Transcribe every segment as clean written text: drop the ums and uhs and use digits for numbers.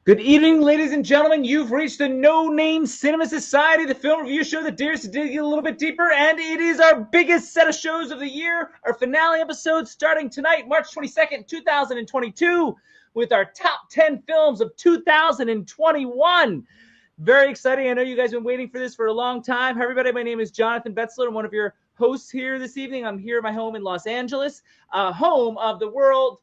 Good evening, ladies and gentlemen. You've reached the No Name Cinema Society, the film review show that dares to dig a little bit deeper, and it is our biggest set of shows of the year. Our finale episode starting tonight, March 22nd, 2022, with our top 10 films of 2021. Very exciting. I know you guys have been waiting for this for a long time. Hi, everybody. My name is Jonathan Betzler. I'm one of your hosts here this evening. I'm here at my home in Los Angeles, home of the world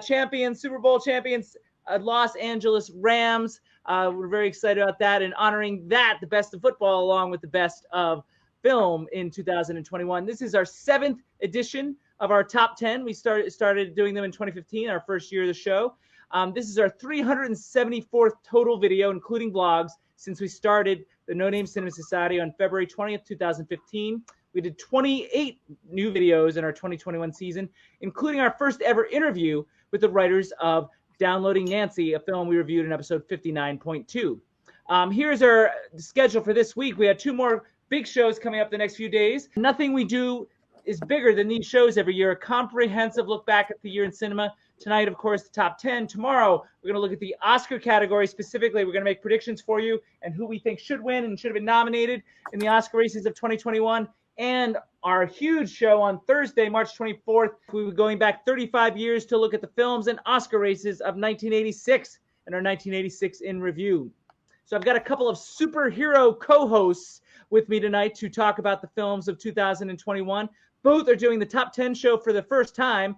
champions, Super Bowl champions, Los Angeles Rams. We're very excited about that and honoring that, the best of football, along with the best of film in 2021. This is our 7th edition of our top 10. We started doing them in 2015, our first year of the show. This is our 374th total video, including vlogs, since we started the No Name Cinema Society on February 20th, 2015. We did 28 new videos in our 2021 season, including our first ever interview with the writers of Downloading Nancy, a film we reviewed in episode 59.2. Here's our schedule for this week. We have 2 more big shows coming up the next few days. Nothing we do is bigger than these shows every year. A comprehensive look back at the year in cinema. Tonight, of course, the top 10. Tomorrow, we're going to look at the Oscar category specifically. We're going to make predictions for you and who we think should win and should have been nominated in the Oscar races of 2021. And our huge show on Thursday, March 24th, we were going back 35 years to look at the films and Oscar races of 1986 and our 1986 in review. So I've got a couple of superhero co-hosts with me tonight to talk about the films of 2021. Both are doing the top 10 show for the first time.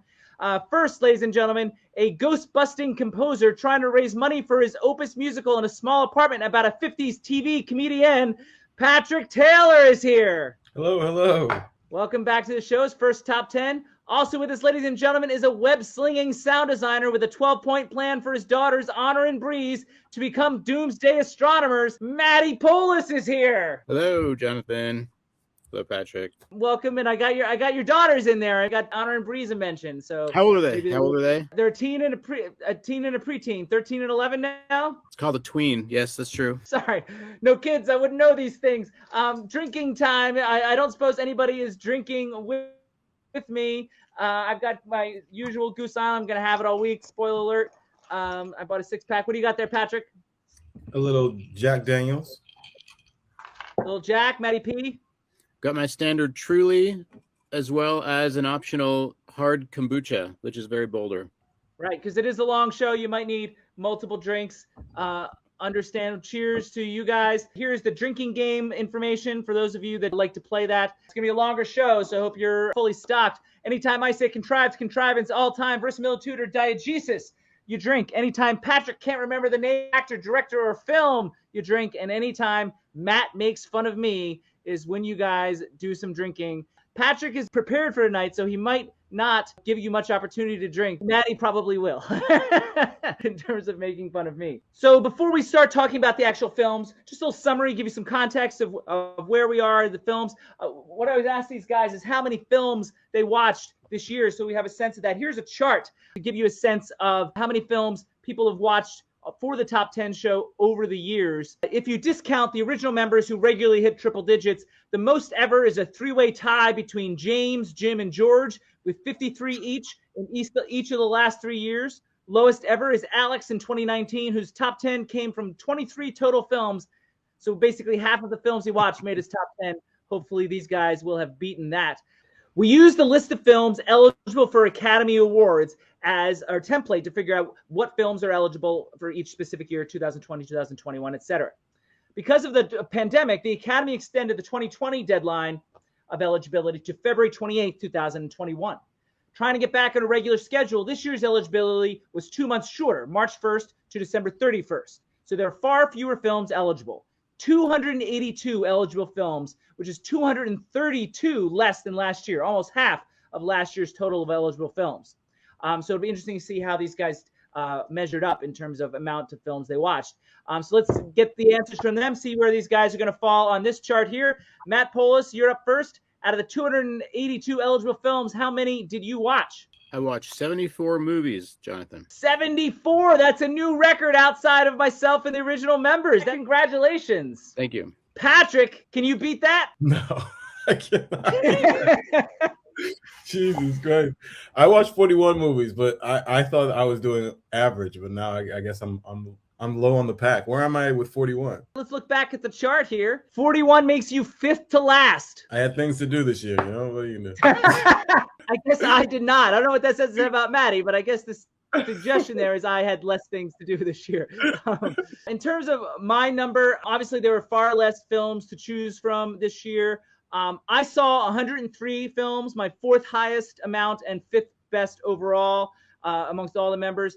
First, ladies and gentlemen, a ghost-busting composer trying to raise money for his Opus musical in a small apartment about a 50s TV comedian, Patrick Taylor is here. Hello, hello. Welcome back to the show's first top 10. Also with us, ladies and gentlemen, is a web-slinging sound designer with a 12-point plan for his daughters, Honor and Breeze, to become doomsday astronomers. Matt Polis is here. Hello, Jonathan. Hello, Patrick. Welcome, and I got your daughters in there. I got Honor and Breeze mentioned. So how old are they? They're a teen and a preteen, 13 and 11 now. It's called a tween. Yes, that's true. Sorry, no kids. I wouldn't know these things. Drinking time. I don't suppose anybody is drinking with me. I've got my usual Goose Island. I'm gonna have it all week. Spoiler alert. I bought a 6-pack. What do you got there, Patrick? A little Jack Daniels. Little Jack, Matty P. Got my standard Truly, as well as an optional hard kombucha, which is very bolder. Right, because it is a long show. You might need multiple drinks. Understand. Cheers to you guys. Here's the drinking game information for those of you that like to play that. It's going to be a longer show, so I hope you're fully stocked. Anytime I say contrivance, all time, verisimilitude, or diegesis, you drink. Anytime Patrick can't remember the name, actor, director, or film, you drink. And anytime Matt makes fun of me is when you guys do some drinking. Patrick is prepared for tonight, so he might not give you much opportunity to drink. Maddie probably will in terms of making fun of me. So before we start talking about the actual films, just a little summary, give you some context of where we are in the films. What I always ask these guys is how many films they watched this year, so we have a sense of that. Here's a chart to give you a sense of how many films people have watched for the top 10 show over the years. If you discount the original members who regularly hit triple digits, the most ever is a 3-way tie between James, Jim, and George with 53 each in each of the last 3 years. Lowest ever is Alex in 2019, whose top 10 came from 23 total films. So basically half of the films he watched made his top 10. Hopefully these guys will have beaten that. We use the list of films eligible for Academy Awards as our template to figure out what films are eligible for each specific year, 2020, 2021, etc. Because of the pandemic, the Academy extended the 2020 deadline of eligibility to February 28, 2021. Trying to get back on a regular schedule, this year's eligibility was 2 months shorter, March 1st to December 31st. So there are far fewer films eligible. 282 eligible films, which is 232 less than last year, almost half of last year's total of eligible films. So it'll be interesting to see how these guys measured up in terms of amount of films they watched. So let's get the answers from them, see where these guys are going to fall on this chart here. Matt Polis, you're up first. Out of the 282 eligible films, how many did you watch? I watched 74 movies, Jonathan. 74. That's a new record outside of myself and the original members. Congratulations. Thank you. Patrick, can you beat that? No, I cannot. Jesus Christ. I watched 41 movies, but I thought I was doing average, but now I guess I'm I'm low on the pack. Where am I with 41? Let's look back at the chart here. 41 makes you fifth to last. I had things to do this year. You know what you do? I guess I did not. I don't know what that says about Maddie, but I guess this suggestion there is I had less things to do this year. In terms of my number, obviously there were far less films to choose from this year. I saw 103 films, my fourth highest amount and fifth best overall amongst all the members.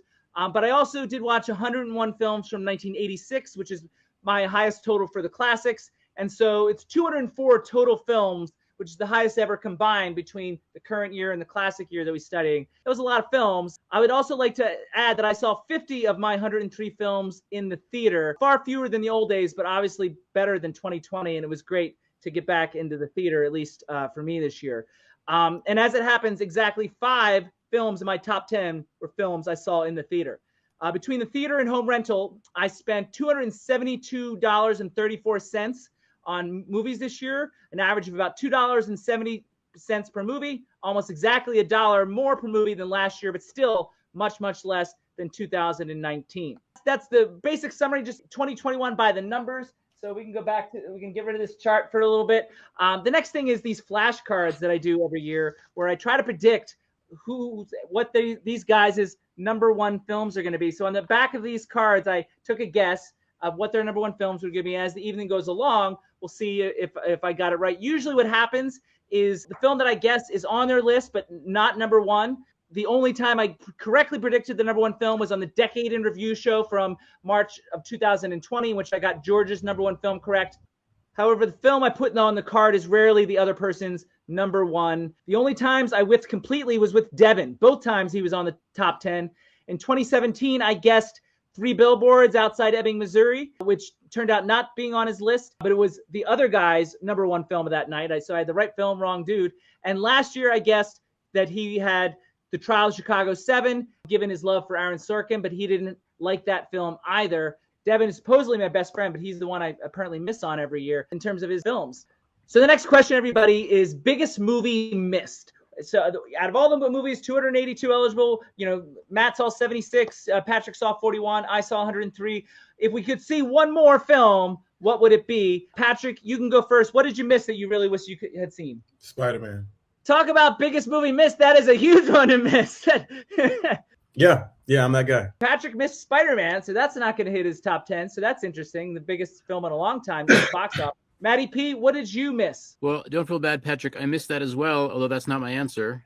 But I also did watch 101 films from 1986, which is my highest total for the classics. And so it's 204 total films, which is the highest ever combined between the current year and the classic year that we're studying. It was a lot of films. I would also like to add that I saw 50 of my 103 films in the theater, far fewer than the old days, but obviously better than 2020. And it was great to get back into the theater, at least for me this year. And as it happens, exactly 5 films in my top 10 were films I saw in the theater. Between the theater and home rental, I spent $272.34 on movies this year, an average of about $2.70 per movie, almost exactly $1 more per movie than last year, but still much, much less than 2019. That's the basic summary, just 2021 by the numbers. So we can go back to, we can get rid of this chart for a little bit. The next thing is these flashcards that I do every year, where I try to predict what these guys' number one films are going to be. So on the back of these cards, I took a guess of what their number one films would give me. As the evening goes along, we'll see if I got it right. Usually what happens is the film that I guess is on their list, but not number one. The only time I correctly predicted the number one film was on the Decade in Review show from March of 2020, in which I got George's number one film correct. However, the film I put on the card is rarely the other person's number one. The only times I whiffed completely was with Devin. Both times he was on the top 10. In 2017, I guessed 3 Billboards Outside Ebbing, Missouri, which turned out not being on his list, but it was the other guy's number one film of that night. So I had the right film, wrong dude. And last year, I guessed that he had The Trial of Chicago 7, given his love for Aaron Sorkin, but he didn't like that film either. Devin is supposedly my best friend, but he's the one I apparently miss on every year in terms of his films. So the next question, everybody, is biggest movie missed. So out of all the movies, 282 eligible, Matt saw 76, Patrick saw 41, I saw 103. If we could see one more film, what would it be? Patrick, you can go first. What did you miss that you really wish you had seen? Spider-Man. Talk about biggest movie missed. That is a huge one to miss. Yeah, I'm that guy. Patrick missed Spider-Man, so that's not going to hit his top 10. So that's interesting. The biggest film in a long time in the box office. Matty P, what did you miss? Well, don't feel bad, Patrick. I missed that as well, although that's not my answer.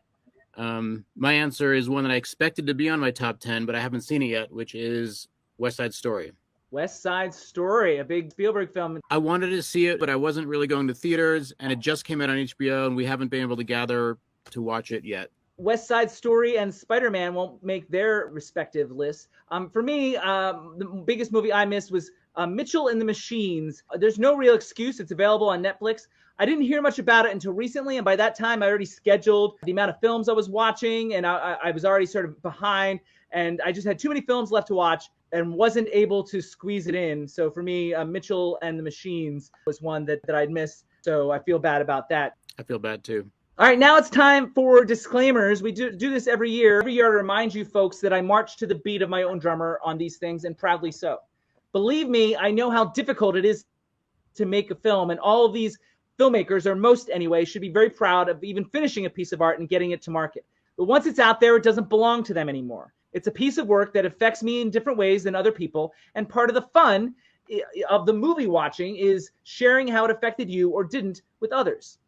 My answer is one that I expected to be on my top 10, but I haven't seen it yet, which is West Side Story. West Side Story, a big Spielberg film. I wanted to see it, but I wasn't really going to theaters, and it just came out on HBO, and we haven't been able to gather to watch it yet. West Side Story and Spider-Man won't make their respective lists. For me, the biggest movie I missed was Mitchell and the Machines. There's no real excuse. It's available on Netflix. I didn't hear much about it until recently, and by that time, I already scheduled the amount of films I was watching, and I was already sort of behind, and I just had too many films left to watch and wasn't able to squeeze it in. So for me, Mitchell and the Machines was one that I'd missed, so I feel bad about that. I feel bad, too. All right, now it's time for disclaimers. We do this every year. Every year I remind you folks that I march to the beat of my own drummer on these things, and proudly so. Believe me, I know how difficult it is to make a film, and all of these filmmakers, or most anyway, should be very proud of even finishing a piece of art and getting it to market. But once it's out there, it doesn't belong to them anymore. It's a piece of work that affects me in different ways than other people, and part of the fun of the movie watching is sharing how it affected you or didn't with others.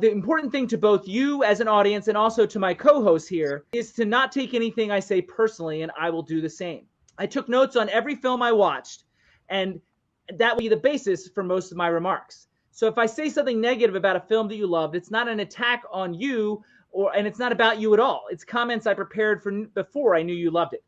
The important thing to both you as an audience and also to my co-host here is to not take anything I say personally, and I will do the same. I took notes on every film I watched, and that will be the basis for most of my remarks. So if I say something negative about a film that you loved, it's not an attack on you, and it's not about you at all. It's comments I prepared for before I knew you loved it.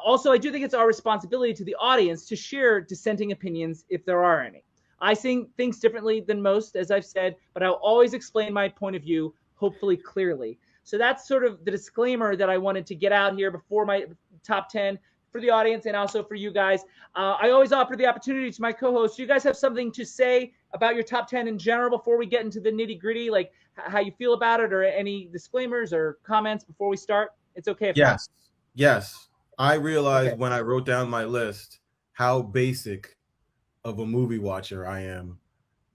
Also, I do think it's our responsibility to the audience to share dissenting opinions if there are any. I see things differently than most, as I've said, but I'll always explain my point of view, hopefully clearly. So that's sort of the disclaimer that I wanted to get out here before my top 10 for the audience and also for you guys. I always offer the opportunity to my co-hosts. You guys have something to say about your top 10 in general before we get into the nitty gritty, like how you feel about it, or any disclaimers or comments before we start? It's okay if Yes. I realized when I wrote down my list how basic of a movie watcher I am,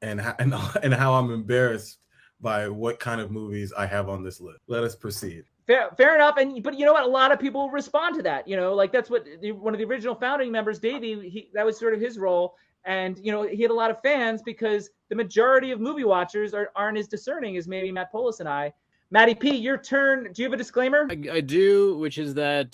and how I'm embarrassed by what kind of movies I have on this list. Let us proceed. Fair enough. But you know what? A lot of people respond to that. Like that's what one of the original founding members, Davey, that was sort of his role. And, he had a lot of fans because the majority of movie watchers aren't as discerning as maybe Matt Polis and I. Matty P, your turn. Do you have a disclaimer? I do, which is that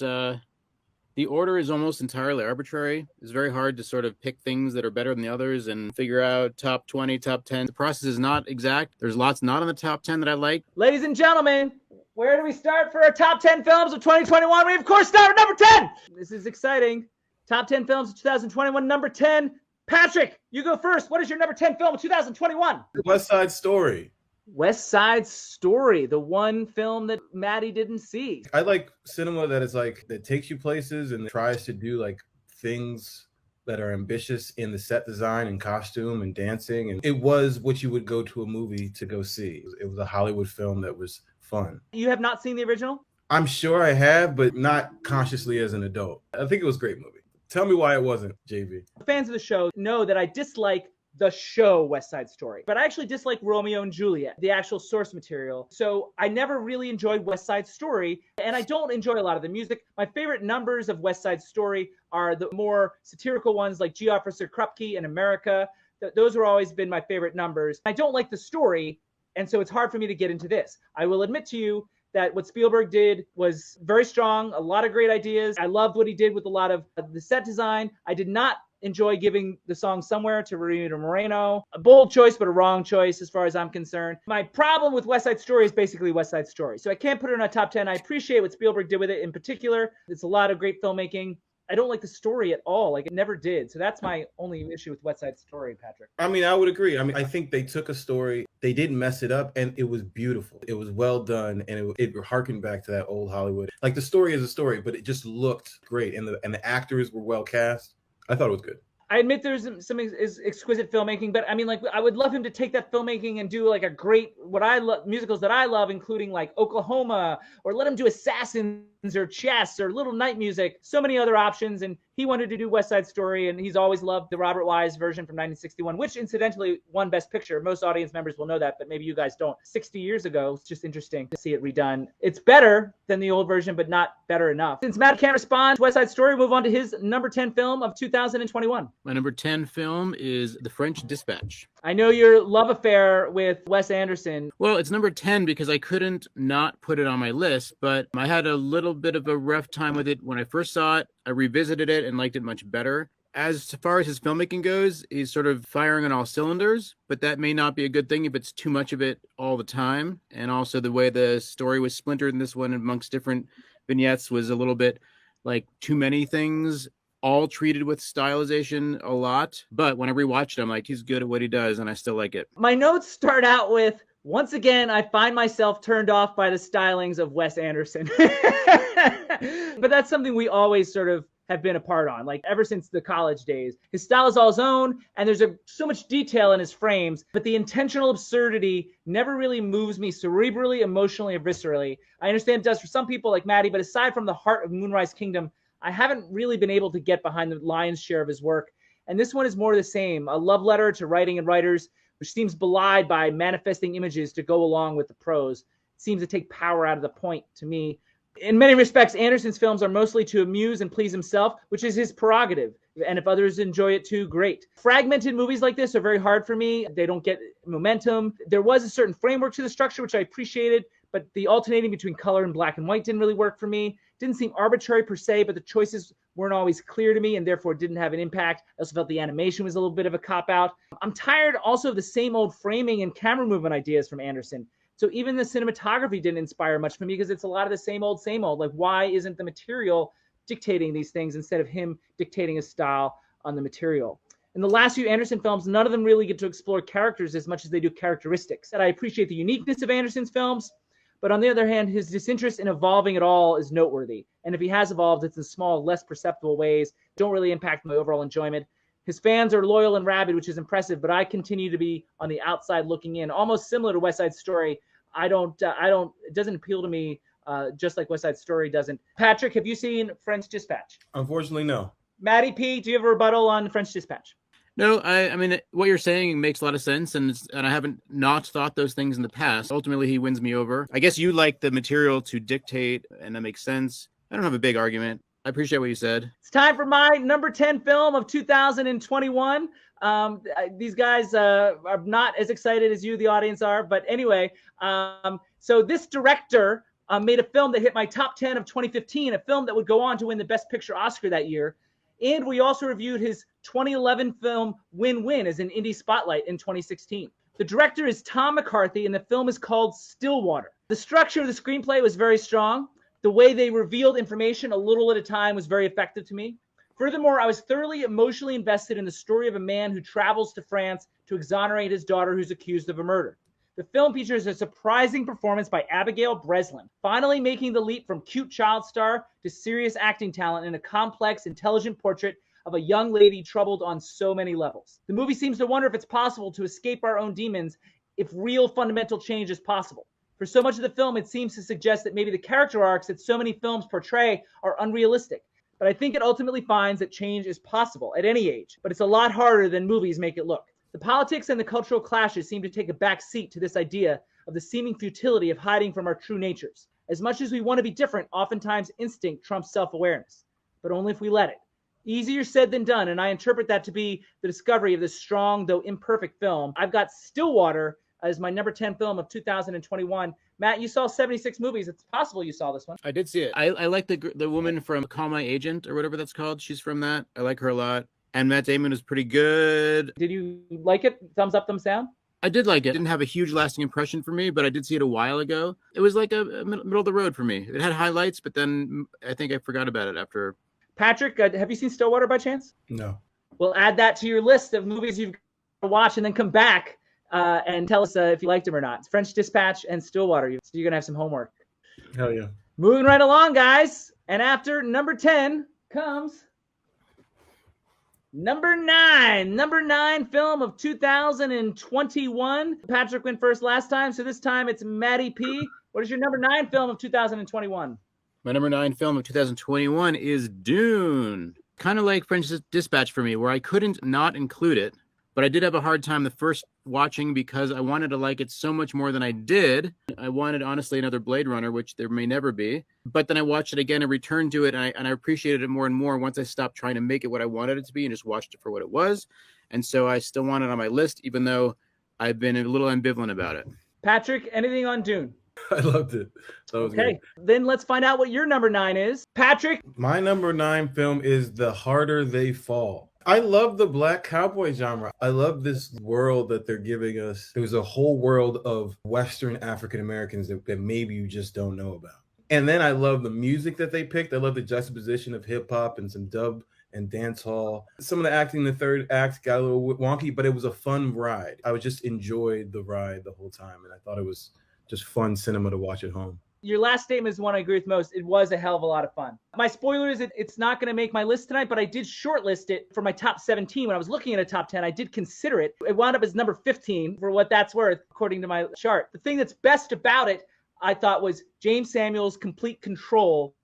the order is almost entirely arbitrary. It's very hard to sort of pick things that are better than the others and figure out top 20, top 10. The process is not exact. There's lots not on the top 10 that I like. Ladies and gentlemen, where do we start for our top 10 films of 2021? We, of course, start at number 10. This is exciting. Top 10 films of 2021, number 10. Patrick, you go first. What is your number 10 film of 2021? West Side Story. West Side Story, the one film that Maddie didn't see. I like cinema that takes you places and tries to do like things that are ambitious in the set design and costume and dancing. And it was what you would go to a movie to go see. It was a Hollywood film that was fun. You have not seen the original? I'm sure I have, but not consciously as an adult. I think it was a great movie. Tell me why it wasn't, JV. Fans of the show know that I dislike the show West Side Story, but I actually dislike Romeo and Juliet, the actual source material. So I never really enjoyed West Side Story, and I don't enjoy a lot of the music. My favorite numbers of West Side Story are the more satirical ones like G. Officer Krupke and America. Those have always been my favorite numbers. I don't like the story, and so it's hard for me to get into this. I will admit to you that what Spielberg did was very strong, a lot of great ideas. I loved what he did with a lot of the set design. I did not enjoy giving the song Somewhere to Rita Moreno. A bold choice, but a wrong choice as far as I'm concerned. My problem with West Side Story is basically West Side Story. So I can't put it in a top 10. I appreciate what Spielberg did with it in particular. It's a lot of great filmmaking. I don't like the story at all. Like, it never did. So that's my only issue with West Side Story, Patrick. I mean, I would agree. I think they took a story, they didn't mess it up, and it was beautiful. It was well done, and it harkened back to that old Hollywood. Like, the story is a story, but it just looked great, and the actors were well cast. I thought it was good. I admit there's some exquisite filmmaking, but I mean, like, I would love him to take that filmmaking and do like a great, what I love, musicals that I love, including like Oklahoma, or let him do Assassins or Chess or Little Night Music, so many other options. And he wanted to do West Side Story, and he's always loved the Robert Wise version from 1961, which incidentally won Best Picture. Most audience members will know that, but maybe you guys don't. 60 years ago, it's just interesting to see it redone. It's better than the old version, but not better enough. Since Matt can't respond to West Side Story, we'll move on to his number 10 film of 2021. My number 10 film is The French Dispatch. I know your love affair with Wes Anderson. Well, it's number 10 because I couldn't not put it on my list, but I had a little bit of a rough time with it when I first saw it. I revisited it and liked it much better. As far as his filmmaking goes, he's sort of firing on all cylinders, but that may not be a good thing if it's too much of it all the time. And also the way the story was splintered in this one amongst different vignettes was a little bit like too many things, all treated with stylization a lot. But when I rewatched it, I'm like, he's good at what he does, and I still like it. My notes start out with, once again, I find myself turned off by the stylings of Wes Anderson. But that's something we always sort of have been apart on, like ever since the college days. His style is all his own, and there's so much detail in his frames, but the intentional absurdity never really moves me cerebrally, emotionally, or viscerally. I understand it does for some people like Maddie, but aside from the heart of Moonrise Kingdom, I haven't really been able to get behind the lion's share of his work. And this one is more the same, a love letter to writing and writers, which seems belied by manifesting images to go along with the prose. It seems to take power out of the point to me. In many respects, Anderson's films are mostly to amuse and please himself, which is his prerogative. And if others enjoy it too, great. Fragmented movies like this are very hard for me. They don't get momentum. There was a certain framework to the structure, which I appreciated, but the alternating between color and black and white didn't really work for me. Didn't seem arbitrary per se, but the choices weren't always clear to me and therefore didn't have an impact. I also felt the animation was a little bit of a cop-out. I'm tired also of the same old framing and camera movement ideas from Anderson. So even the cinematography didn't inspire much for me because it's a lot of the same old. Like, why isn't the material dictating these things instead of him dictating his style on the material? In the last few Anderson films, none of them really get to explore characters as much as they do characteristics. And I appreciate the uniqueness of Anderson's films, but on the other hand, his disinterest in evolving at all is noteworthy. And if he has evolved, it's in small, less perceptible ways, don't really impact my overall enjoyment. His fans are loyal and rabid, which is impressive, but I continue to be on the outside looking in, almost similar to West Side Story. It doesn't appeal to me just like West Side Story doesn't. Patrick, have you seen French Dispatch? Unfortunately, no. Maddie P, do you have a rebuttal on French Dispatch? No, I mean, what you're saying makes a lot of sense, and I haven't not thought those things in the past. Ultimately, he wins me over. I guess you like the material to dictate, and that makes sense. I don't have a big argument. I appreciate what you said. It's time for my number 10 film of 2021. These guys are not as excited as you, the audience, are. But anyway, so this director made a film that hit my top 10 of 2015, a film that would go on to win the Best Picture Oscar that year. And we also reviewed his 2011 film Win-Win as an indie spotlight in 2016. The director is Tom McCarthy, and the film is called Stillwater. The structure of the screenplay was very strong. The way they revealed information a little at a time was very effective to me. Furthermore, I was thoroughly emotionally invested in the story of a man who travels to France to exonerate his daughter who's accused of a murder. The film features a surprising performance by Abigail Breslin, finally making the leap from cute child star to serious acting talent in a complex, intelligent portrait of a young lady troubled on so many levels. The movie seems to wonder if it's possible to escape our own demons if real fundamental change is possible. For so much of the film, it seems to suggest that maybe the character arcs that so many films portray are unrealistic. But I think it ultimately finds that change is possible at any age, but it's a lot harder than movies make it look. The politics and the cultural clashes seem to take a back seat to this idea of the seeming futility of hiding from our true natures. As much as we want to be different, oftentimes instinct trumps self-awareness, but only if we let it. Easier said than done, and I interpret that to be the discovery of this strong, though imperfect film. I've got Stillwater as my number 10 film of 2021. Matt, you saw 76 movies. It's possible you saw this one. I did see it. I like the woman from Call My Agent or whatever that's called. She's from that. I like her a lot. And Matt Damon is pretty good. Did you like it? Thumbs up, thumbs down? I did like it. It didn't have a huge lasting impression for me, but I did see it a while ago. It was like a middle of the road for me. It had highlights, but then I think I forgot about it after. Patrick, have you seen Stillwater by chance? No. We'll add that to your list of movies you've got to watch and then come back and tell us if you liked them or not. It's French Dispatch and Stillwater. So you're going to have some homework. Hell yeah. Moving right along, guys. And after number 10 comes number 9 film of 2021. Patrick went first last time, so this time it's Maddie P. What is your number 9 film of 2021? My number 9 film of 2021 is Dune. Kind of like French Dispatch for me, where I couldn't not include it, but I did have a hard time the first watching because I wanted to like it so much more than I did. I wanted, honestly, another Blade Runner, which there may never be. But then I watched it again and returned to it, and I appreciated it more and more once I stopped trying to make it what I wanted it to be and just watched it for what it was. And so I still want it on my list, even though I've been a little ambivalent about it. Patrick, anything on Dune? I loved it. That was okay, good. Then let's find out what your number 9 is. Patrick? My number 9 film is The Harder They Fall. I love the black cowboy genre. I love this world that they're giving us. There's a whole world of Western African Americans that maybe you just don't know about. And then I love the music that they picked. I love the juxtaposition of hip hop and some dub and dance hall. Some of the acting in the third act got a little wonky, but it was a fun ride. I just enjoyed the ride the whole time, and I thought it was just fun cinema to watch at home. Your last statement is one I agree with most. It was a hell of a lot of fun. My spoiler is it's not going to make my list tonight, but I did shortlist it for my top 17. When I was looking at a top 10, I did consider it. It wound up as number 15 for what that's worth, according to my chart. The thing that's best about it, I thought, was James Samuel's complete control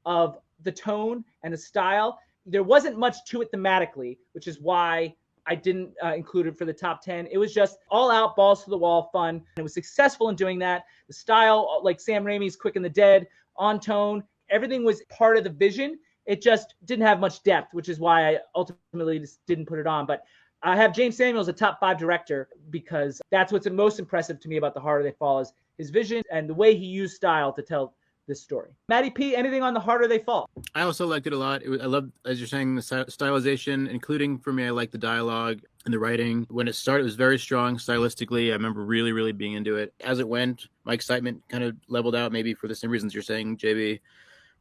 of the tone and the style. There wasn't much to it thematically, which is why I didn't include it for the top 10. It was just all out, balls to the wall, fun. And it was successful in doing that. The style, like Sam Raimi's Quick and the Dead, on tone, everything was part of the vision. It just didn't have much depth, which is why I ultimately just didn't put it on. But I have James Samuel as a top 5 director because that's what's most impressive to me about The Harder They Fall is his vision and the way he used style to tell this story. Maddie P, anything on The Harder They Fall? I also liked it a lot. I love, as you're saying, the stylization, including for me, I like the dialogue and the writing. When it started, it was very strong stylistically. I remember really, really being into it. As it went, my excitement kind of leveled out, maybe for the same reasons you're saying, JB.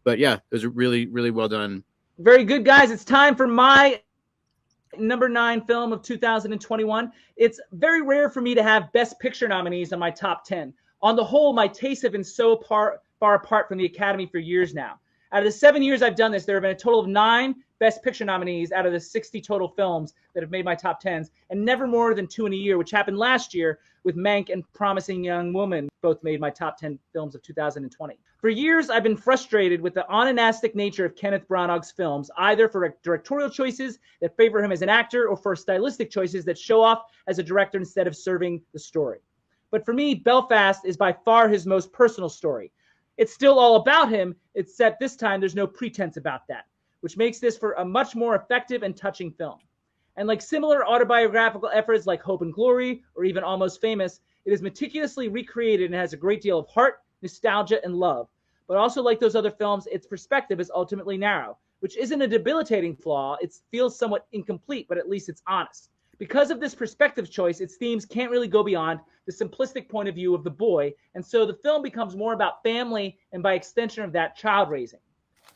But yeah, it was really, really well done. Very good, guys. It's time for my number 9 film of 2021. It's very rare for me to have Best Picture nominees on my top 10. On the whole, my tastes have been so far apart from the Academy for years now. Out of the 7 years I've done this, there have been a total of 9 Best Picture nominees out of the 60 total films that have made my top 10s, and never more than 2 in a year, which happened last year with Mank and Promising Young Woman, both made my top 10 films of 2020. For years, I've been frustrated with the unanastic nature of Kenneth Branagh's films, either for directorial choices that favor him as an actor or for stylistic choices that show off as a director instead of serving the story. But for me, Belfast is by far his most personal story. It's still all about him, except this time there's no pretense about that, which makes this for a much more effective and touching film. And like similar autobiographical efforts like Hope and Glory or even Almost Famous, it is meticulously recreated and has a great deal of heart, nostalgia, and love. But also like those other films, its perspective is ultimately narrow, which isn't a debilitating flaw. It feels somewhat incomplete, but at least it's honest. Because of this perspective choice, its themes can't really go beyond the simplistic point of view of the boy, and so the film becomes more about family and by extension of that, child raising.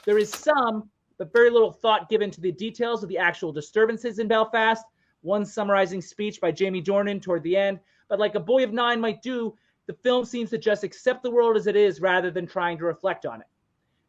There is some, but very little thought given to the details of the actual disturbances in Belfast, one summarizing speech by Jamie Dornan toward the end, but like A Boy of 9 might do, the film seems to just accept the world as it is rather than trying to reflect on it.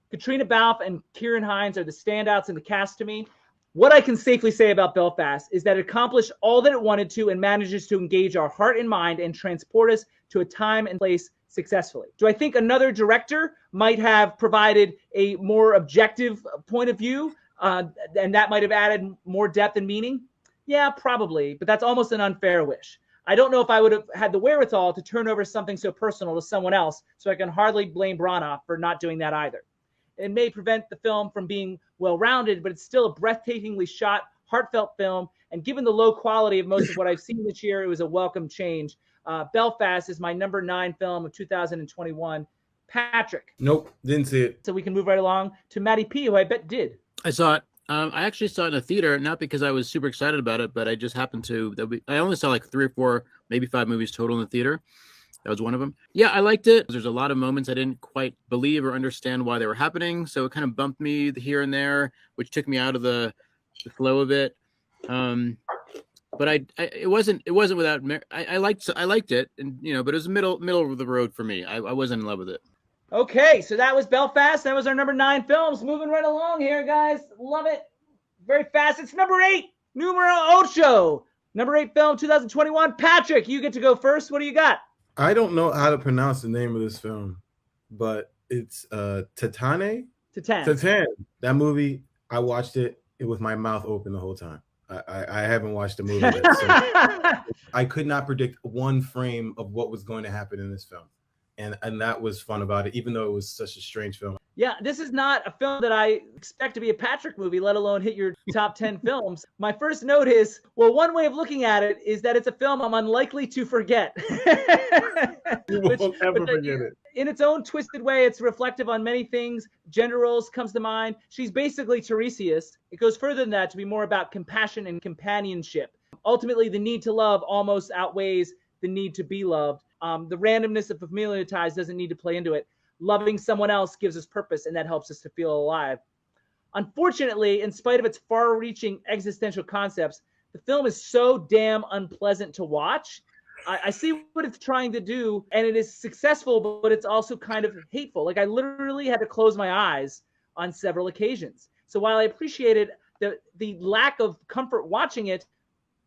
Katrina Balfe and Kieran Hines are the standouts in the cast to me. What I can safely say about Belfast is that it accomplished all that it wanted to and manages to engage our heart and mind and transport us to a time and place successfully. Do I think another director might have provided a more objective point of view and that might have added more depth and meaning? Yeah, probably, but that's almost an unfair wish. I don't know if I would have had the wherewithal to turn over something so personal to someone else, so I can hardly blame Branagh for not doing that either. It may prevent the film from being well-rounded, but it's still a breathtakingly shot, heartfelt film. And given the low quality of most of what I've seen this year, it was a welcome change. Belfast is my number 9 film of 2021. Patrick. Nope, didn't see it. So we can move right along to Matty P, who I bet did. I saw it. I actually saw it in a theater, not because I was super excited about it, but I just happened to. I only saw like 3 or 4, maybe 5 movies total in the theater. That was one of them. Yeah, I liked it. There's a lot of moments I didn't quite believe or understand why they were happening, so it kind of bumped me here and there, which took me out of the flow of it. But it wasn't without. I liked it, and but it was middle of the road for me. I wasn't in love with it. Okay, so that was Belfast. That was our number 9 films. Moving right along here, guys. Love it. Very fast. It's number 8. Numero ocho. Number 8 film, 2021. Patrick, you get to go first. What do you got? I don't know how to pronounce the name of this film, but it's Titane. Titane. That movie, I watched it with my mouth open the whole time. I haven't watched a movie yet, so I could not predict one frame of what was going to happen in this film. And that was fun about it, even though it was such a strange film. Yeah, this is not a film that I expect to be a Patrick movie, let alone hit your top 10 films. My first note is, well, one way of looking at it is that it's a film I'm unlikely to forget. You won't ever forget it. In its own twisted way, it's reflective on many things. Gender roles comes to mind. She's basically Tiresias. It goes further than that to be more about compassion and companionship. Ultimately, the need to love almost outweighs the need to be loved. The randomness of familial ties doesn't need to play into it. Loving someone else gives us purpose, and that helps us to feel alive. Unfortunately, in spite of its far-reaching existential concepts, the film is so damn unpleasant to watch. I see what it's trying to do, and it is successful, but it's also kind of hateful. Like, I literally had to close my eyes on several occasions. So while I appreciated the lack of comfort watching it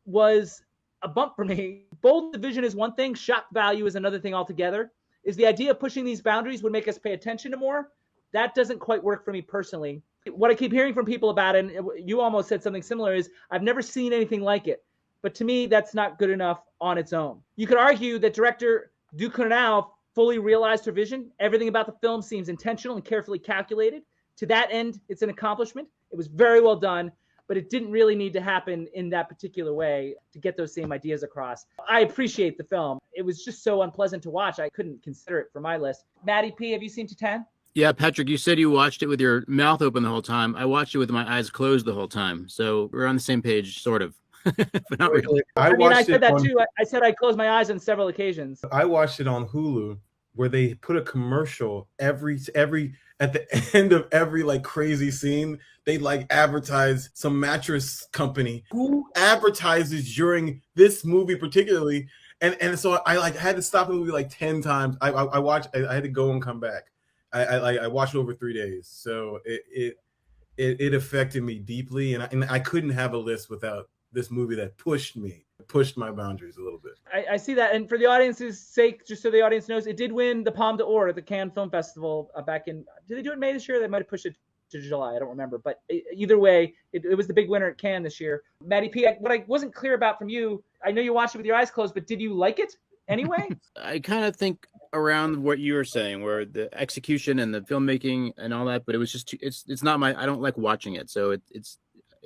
was a bump for me. Bold division is one thing, shock value is another thing altogether. Is the idea of pushing these boundaries would make us pay attention to more? That doesn't quite work for me personally. What I keep hearing from people about it, and you almost said something similar, is I've never seen anything like it. But to me, that's not good enough on its own. You could argue that director Ducournau fully realized her vision. Everything about the film seems intentional and carefully calculated. To that end, it's an accomplishment. It was very well done, but it didn't really need to happen in that particular way to get those same ideas across. I appreciate the film. It was just so unpleasant to watch. I couldn't consider it for my list. Matty P, have you seen Titane? Yeah, Patrick, you said you watched it with your mouth open the whole time. I watched it with my eyes closed the whole time. So we're on the same page, sort of. But not really. I said that too. I said I closed my eyes on several occasions. I watched it on Hulu where they put a commercial every at the end of every like crazy scene. They like advertise some mattress company who advertises during this movie particularly. And so I like had to stop the movie like 10 times. I watched. I had to go and come back. I watched it over 3 days. So it affected me deeply, and I couldn't have a list without this movie that pushed my boundaries a little bit. I see that. And for the audience's sake, just so the audience knows, it did win the Palme d'Or at the Cannes Film Festival back in, did they do it in May this year? They might have pushed it to July. I don't remember. But either way, it was the big winner at Cannes this year. Maddie P., what I wasn't clear about from you, I know you watched it with your eyes closed, but did you like it anyway? I kind of think around what you were saying, where the execution and the filmmaking and all that, but it was just, it's not I don't like watching it. So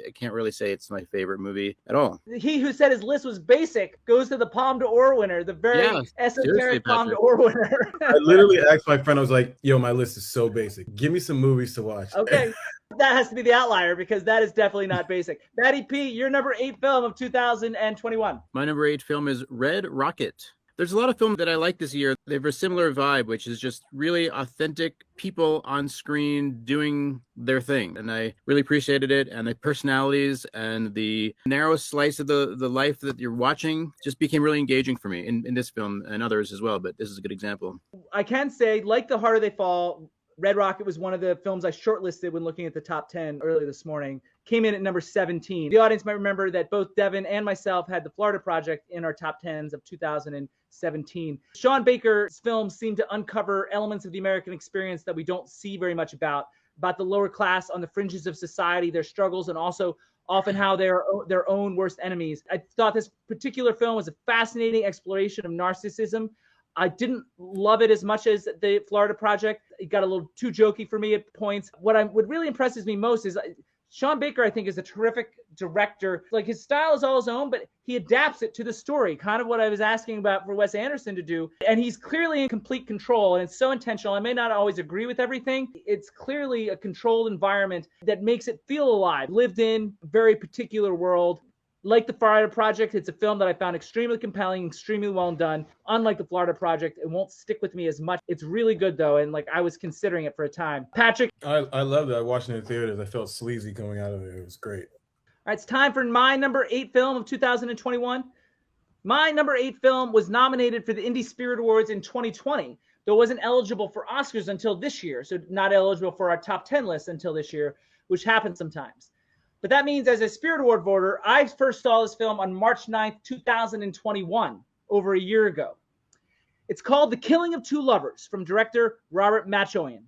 I can't really say it's my favorite movie at all. He who said his list was basic goes to the Palme d'Or winner, the very esoteric Palme d'Or winner. I literally asked my friend, I was like, yo, my list is so basic. Give me some movies to watch. Okay. That has to be the outlier because that is definitely not basic. Maddie P., your number 8 film of 2021. My number 8 film is Red Rocket. There's a lot of films that I like this year. They have a similar vibe, which is just really authentic people on screen doing their thing. And I really appreciated it. And the personalities and the narrow slice of the life that you're watching just became really engaging for me in this film and others as well. But this is a good example. I can say, like The Harder They Fall, Red Rocket was one of the films I shortlisted when looking at the top 10 earlier this morning. Came in at number 17. The audience might remember that both Devin and myself had The Florida Project in our top 10s of 2017. Sean Baker's films seem to uncover elements of the American experience that we don't see very much about the lower class on the fringes of society, their struggles, and also often how they're their own worst enemies. I thought this particular film was a fascinating exploration of narcissism. I didn't love it as much as the Florida Project. It got a little too jokey for me at points. What really impresses me most is Sean Baker, I think, is a terrific director. Like, his style is all his own, but he adapts it to the story, kind of what I was asking about for Wes Anderson to do. And he's clearly in complete control, and it's so intentional. I may not always agree with everything. It's clearly a controlled environment that makes it feel alive, lived in, very particular world. Like the Florida Project, it's a film that I found extremely compelling, extremely well done. Unlike the Florida Project, it won't stick with me as much. It's really good, though, and I was considering it for a time. Patrick? I loved it. I watched it in the theaters. I felt sleazy coming out of it. It was great. All right, it's time for my number 8 film of 2021. My number 8 film was nominated for the Indie Spirit Awards in 2020, though it wasn't eligible for Oscars until this year, so not eligible for our top 10 list until this year, which happens sometimes. But that means as a Spirit Award voter, I first saw this film on March 9th, 2021, over a year ago. It's called The Killing of Two Lovers from director Robert Machoian.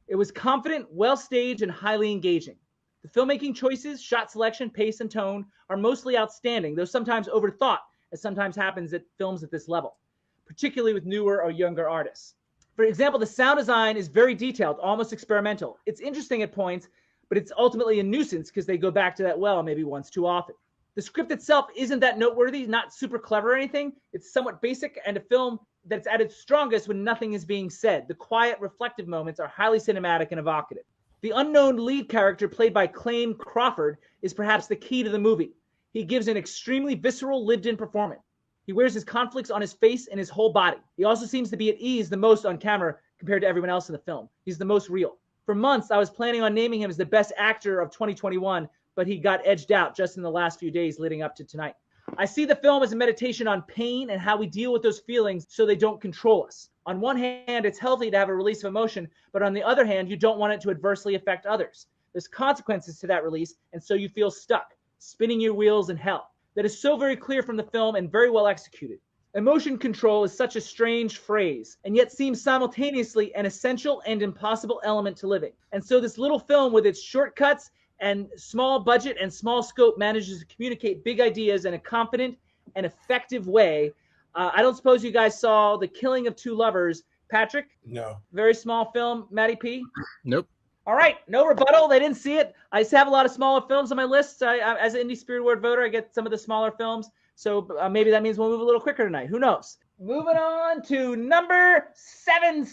It was confident, well-staged, and highly engaging. The filmmaking choices, shot selection, pace, and tone are mostly outstanding, though sometimes overthought, as sometimes happens at films at this level, particularly with newer or younger artists. For example, the sound design is very detailed, almost experimental. It's interesting at points, but it's ultimately a nuisance because they go back to that well maybe once too often. The script itself isn't that noteworthy, not super clever or anything. It's somewhat basic, and a film that's at its strongest when nothing is being said. The quiet, reflective moments are highly cinematic and evocative. The unknown lead character, played by Clayne Crawford, is perhaps the key to the movie. He gives an extremely visceral, lived-in performance. He wears his conflicts on his face and his whole body. He also seems to be at ease the most on camera compared to everyone else in the film. He's the most real. For months, I was planning on naming him as the best actor of 2021, but he got edged out just in the last few days leading up to tonight. I see the film as a meditation on pain and how we deal with those feelings so they don't control us. On one hand, it's healthy to have a release of emotion, but on the other hand, you don't want it to adversely affect others. There's consequences to that release, and so you feel stuck, spinning your wheels in hell. That is so very clear from the film and very well executed. Emotion control is such a strange phrase, and yet seems simultaneously an essential and impossible element to living. And so this little film, with its shortcuts and small budget and small scope, manages to communicate big ideas in a confident and effective way. I don't suppose you guys saw The Killing of Two Lovers. Patrick? No. Very small film. Maddie P? Nope. All right, no rebuttal. They didn't see it. I just have a lot of smaller films on my list. As an Indie Spirit Award voter, I get some of the smaller films. So maybe that means we'll move a little quicker tonight. Who knows? Moving on to number 7.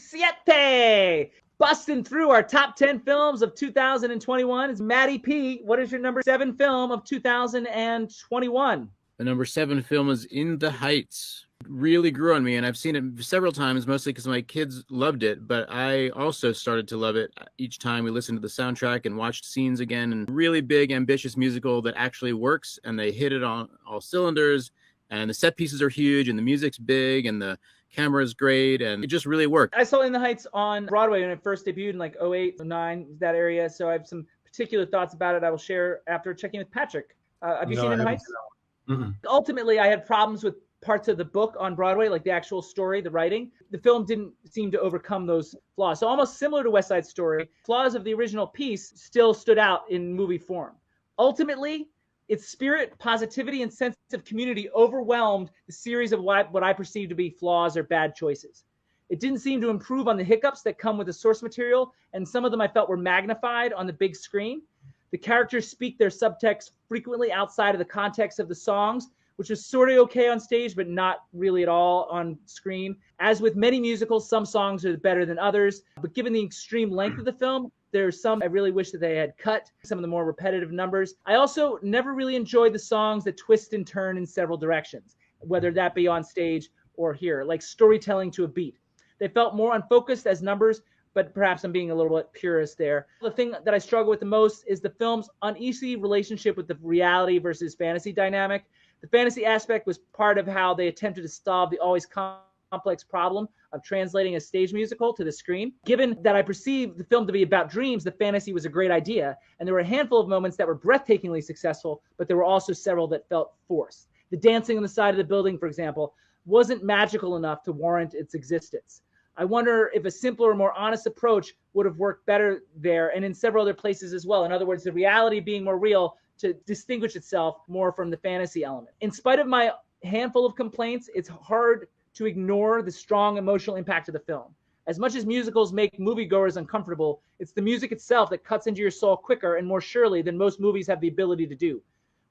Busting through our top 10 films of 2021 is Maddie P. What is your number 7 film of 2021? The number 7 film is In the Heights. It really grew on me, and I've seen it several times, mostly because my kids loved it, but I also started to love it each time we listened to the soundtrack and watched scenes again. And really big, ambitious musical that actually works, and they hit it on all cylinders, and the set pieces are huge, and the music's big, and the camera is great, and it just really worked. I saw In the Heights on Broadway when it first debuted in 08, 09, that area, so I have some particular thoughts about it I will share after checking with Patrick. Have you No, seen I In the haven't Heights? seen that one. Ultimately, I had problems with parts of the book on Broadway, like the actual story, the writing. The film didn't seem to overcome those flaws. So almost similar to West Side Story, flaws of the original piece still stood out in movie form. Ultimately, its spirit, positivity, and sense of community overwhelmed the series of what I perceive to be flaws or bad choices. It didn't seem to improve on the hiccups that come with the source material, and some of them I felt were magnified on the big screen. The characters speak their subtext frequently outside of the context of the songs, which is sort of okay on stage, but not really at all on screen. As with many musicals, some songs are better than others. But given the extreme length of the film, there's some I really wish that they had cut, some of the more repetitive numbers. I also never really enjoyed the songs that twist and turn in several directions, whether that be on stage or here, like storytelling to a beat. They felt more unfocused as numbers, but perhaps I'm being a little bit purist there. The thing that I struggle with the most is the film's uneasy relationship with the reality versus fantasy dynamic. The fantasy aspect was part of how they attempted to solve the always complex problem of translating a stage musical to the screen. Given that I perceive the film to be about dreams, the fantasy was a great idea, and there were a handful of moments that were breathtakingly successful, but there were also several that felt forced. The dancing on the side of the building, for example, wasn't magical enough to warrant its existence. I wonder if a simpler, more honest approach would have worked better there and in several other places as well. In other words, the reality being more real to distinguish itself more from the fantasy element. In spite of my handful of complaints, it's hard to ignore the strong emotional impact of the film. As much as musicals make moviegoers uncomfortable, it's the music itself that cuts into your soul quicker and more surely than most movies have the ability to do.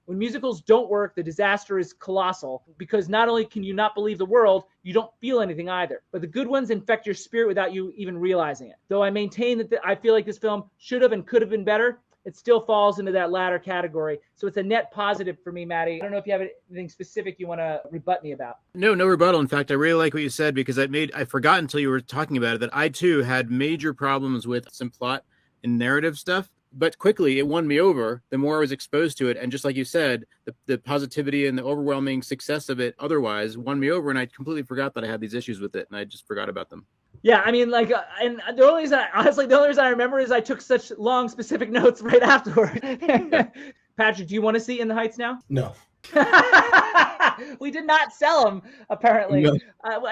When musicals don't work, the disaster is colossal because not only can you not believe the world, you don't feel anything either. But the good ones infect your spirit without you even realizing it. Though I maintain that I feel like this film should have and could have been better, it still falls into that latter category. So it's a net positive for me, Maddie. I don't know if you have anything specific you want to rebut me about. No rebuttal. In fact, I really like what you said because I forgot until you were talking about it that I too had major problems with some plot and narrative stuff. But quickly, it won me over the more I was exposed to it. And just like you said, the positivity and the overwhelming success of it otherwise won me over. And I completely forgot that I had these issues with it. And I just forgot about them. Yeah, I mean, like, and the only reason I remember is I took such long, specific notes right afterward. Yeah. Patrick, do you want to see In the Heights now? No. We did not sell them, apparently. No.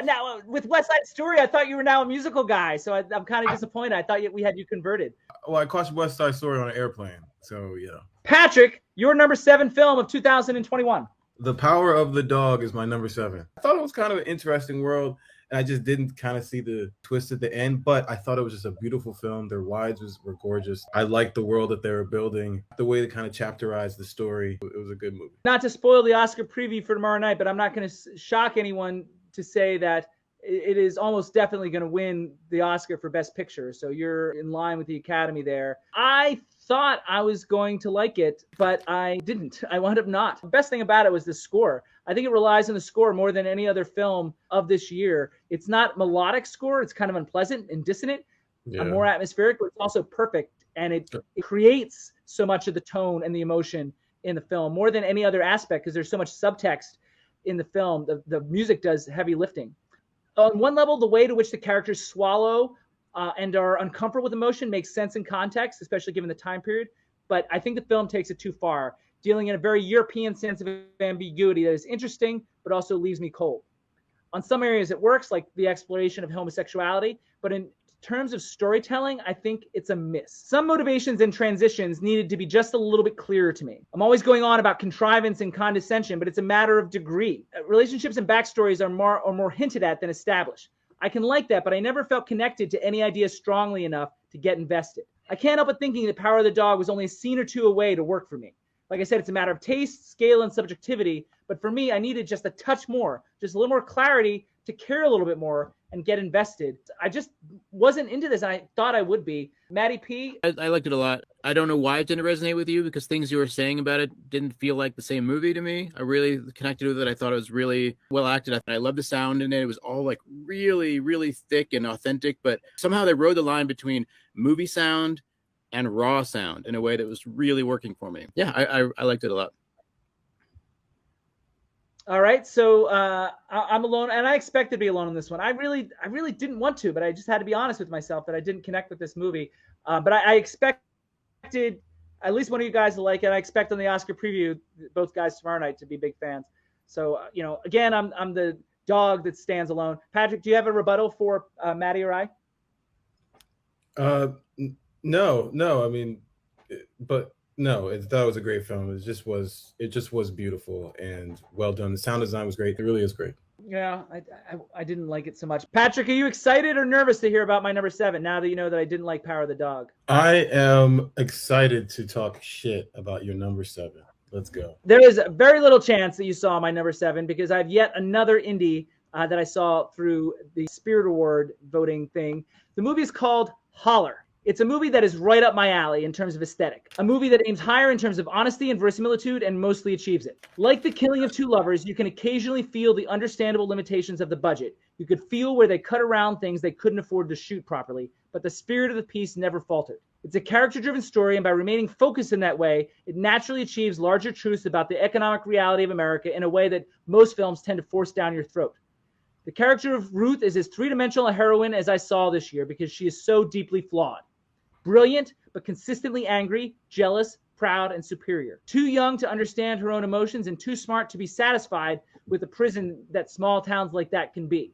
Now, with West Side Story, I thought you were now a musical guy, so I'm kind of disappointed. I thought we had you converted. Well, I watched West Side Story on an airplane, so yeah. Patrick, your number 7 film of 2021. The Power of the Dog is my number 7. I thought it was kind of an interesting world, and I just didn't kind of see the twist at the end, but I thought it was just a beautiful film. Their wides were gorgeous. I liked the world that they were building, the way they kind of chapterized the story. It was a good movie. Not to spoil the Oscar preview for tomorrow night, but I'm not going to shock anyone to say that it is almost definitely going to win the Oscar for Best Picture. So you're in line with the Academy there. I thought I was going to like it, but I didn't. I wound up not. The best thing about it was the score. I think it relies on the score more than any other film of this year. It's not melodic score. It's kind of unpleasant and dissonant, more atmospheric, but it's also perfect. And it creates so much of the tone and the emotion in the film more than any other aspect because there's so much subtext in the film. The music does heavy lifting. On one level, the way to which the characters swallow and are uncomfortable with emotion makes sense in context, especially given the time period. But I think the film takes it too far, dealing in a very European sense of ambiguity that is interesting, but also leaves me cold. On some areas it works, like the exploration of homosexuality, but in terms of storytelling, I think it's a miss. Some motivations and transitions needed to be just a little bit clearer to me. I'm always going on about contrivance and condescension, but it's a matter of degree. Relationships and backstories are more hinted at than established. I can like that, but I never felt connected to any idea strongly enough to get invested. I can't help but thinking that Power of the Dog was only a scene or two away to work for me. Like I said, it's a matter of taste, scale, and subjectivity. But for me, I needed just a touch more, just a little more clarity to care a little bit more and get invested. I just wasn't into this, and I thought I would be. Maddie P? I liked it a lot. I don't know why it didn't resonate with you because things you were saying about it didn't feel like the same movie to me. I really connected with it. I thought it was really well acted. I loved the sound in it. It was all like really, really thick and authentic, but somehow they rode the line between movie sound and raw sound in a way that was really working for me. Yeah, I liked it a lot. All right, so I'm alone, and I expected to be alone in this one. I really didn't want to, but I just had to be honest with myself that I didn't connect with this movie. But I expected at least one of you guys will like it. I expect on the Oscar preview, both guys tomorrow night to be big fans. So, again, I'm the dog that stands alone. Patrick, do you have a rebuttal for Maddie or I? No. I mean, but no, that was a great film. It just was beautiful and well done. The sound design was great. It really is great. Yeah, I didn't like it so much. Patrick, are you excited or nervous to hear about my number 7 now that you know that I didn't like Power of the Dog? I am excited to talk shit about your number 7. Let's go. There is very little chance that you saw my number 7 because I have yet another indie that I saw through the Spirit Award voting thing. The movie is called Holler. It's a movie that is right up my alley in terms of aesthetic. A movie that aims higher in terms of honesty and verisimilitude and mostly achieves it. Like The Killing of Two Lovers, you can occasionally feel the understandable limitations of the budget. You could feel where they cut around things they couldn't afford to shoot properly, but the spirit of the piece never faltered. It's a character-driven story, and by remaining focused in that way, it naturally achieves larger truths about the economic reality of America in a way that most films tend to force down your throat. The character of Ruth is as three-dimensional a heroine as I saw this year because she is so deeply flawed. Brilliant, but consistently angry, jealous, proud, and superior. Too young to understand her own emotions and too smart to be satisfied with the prison that small towns like that can be.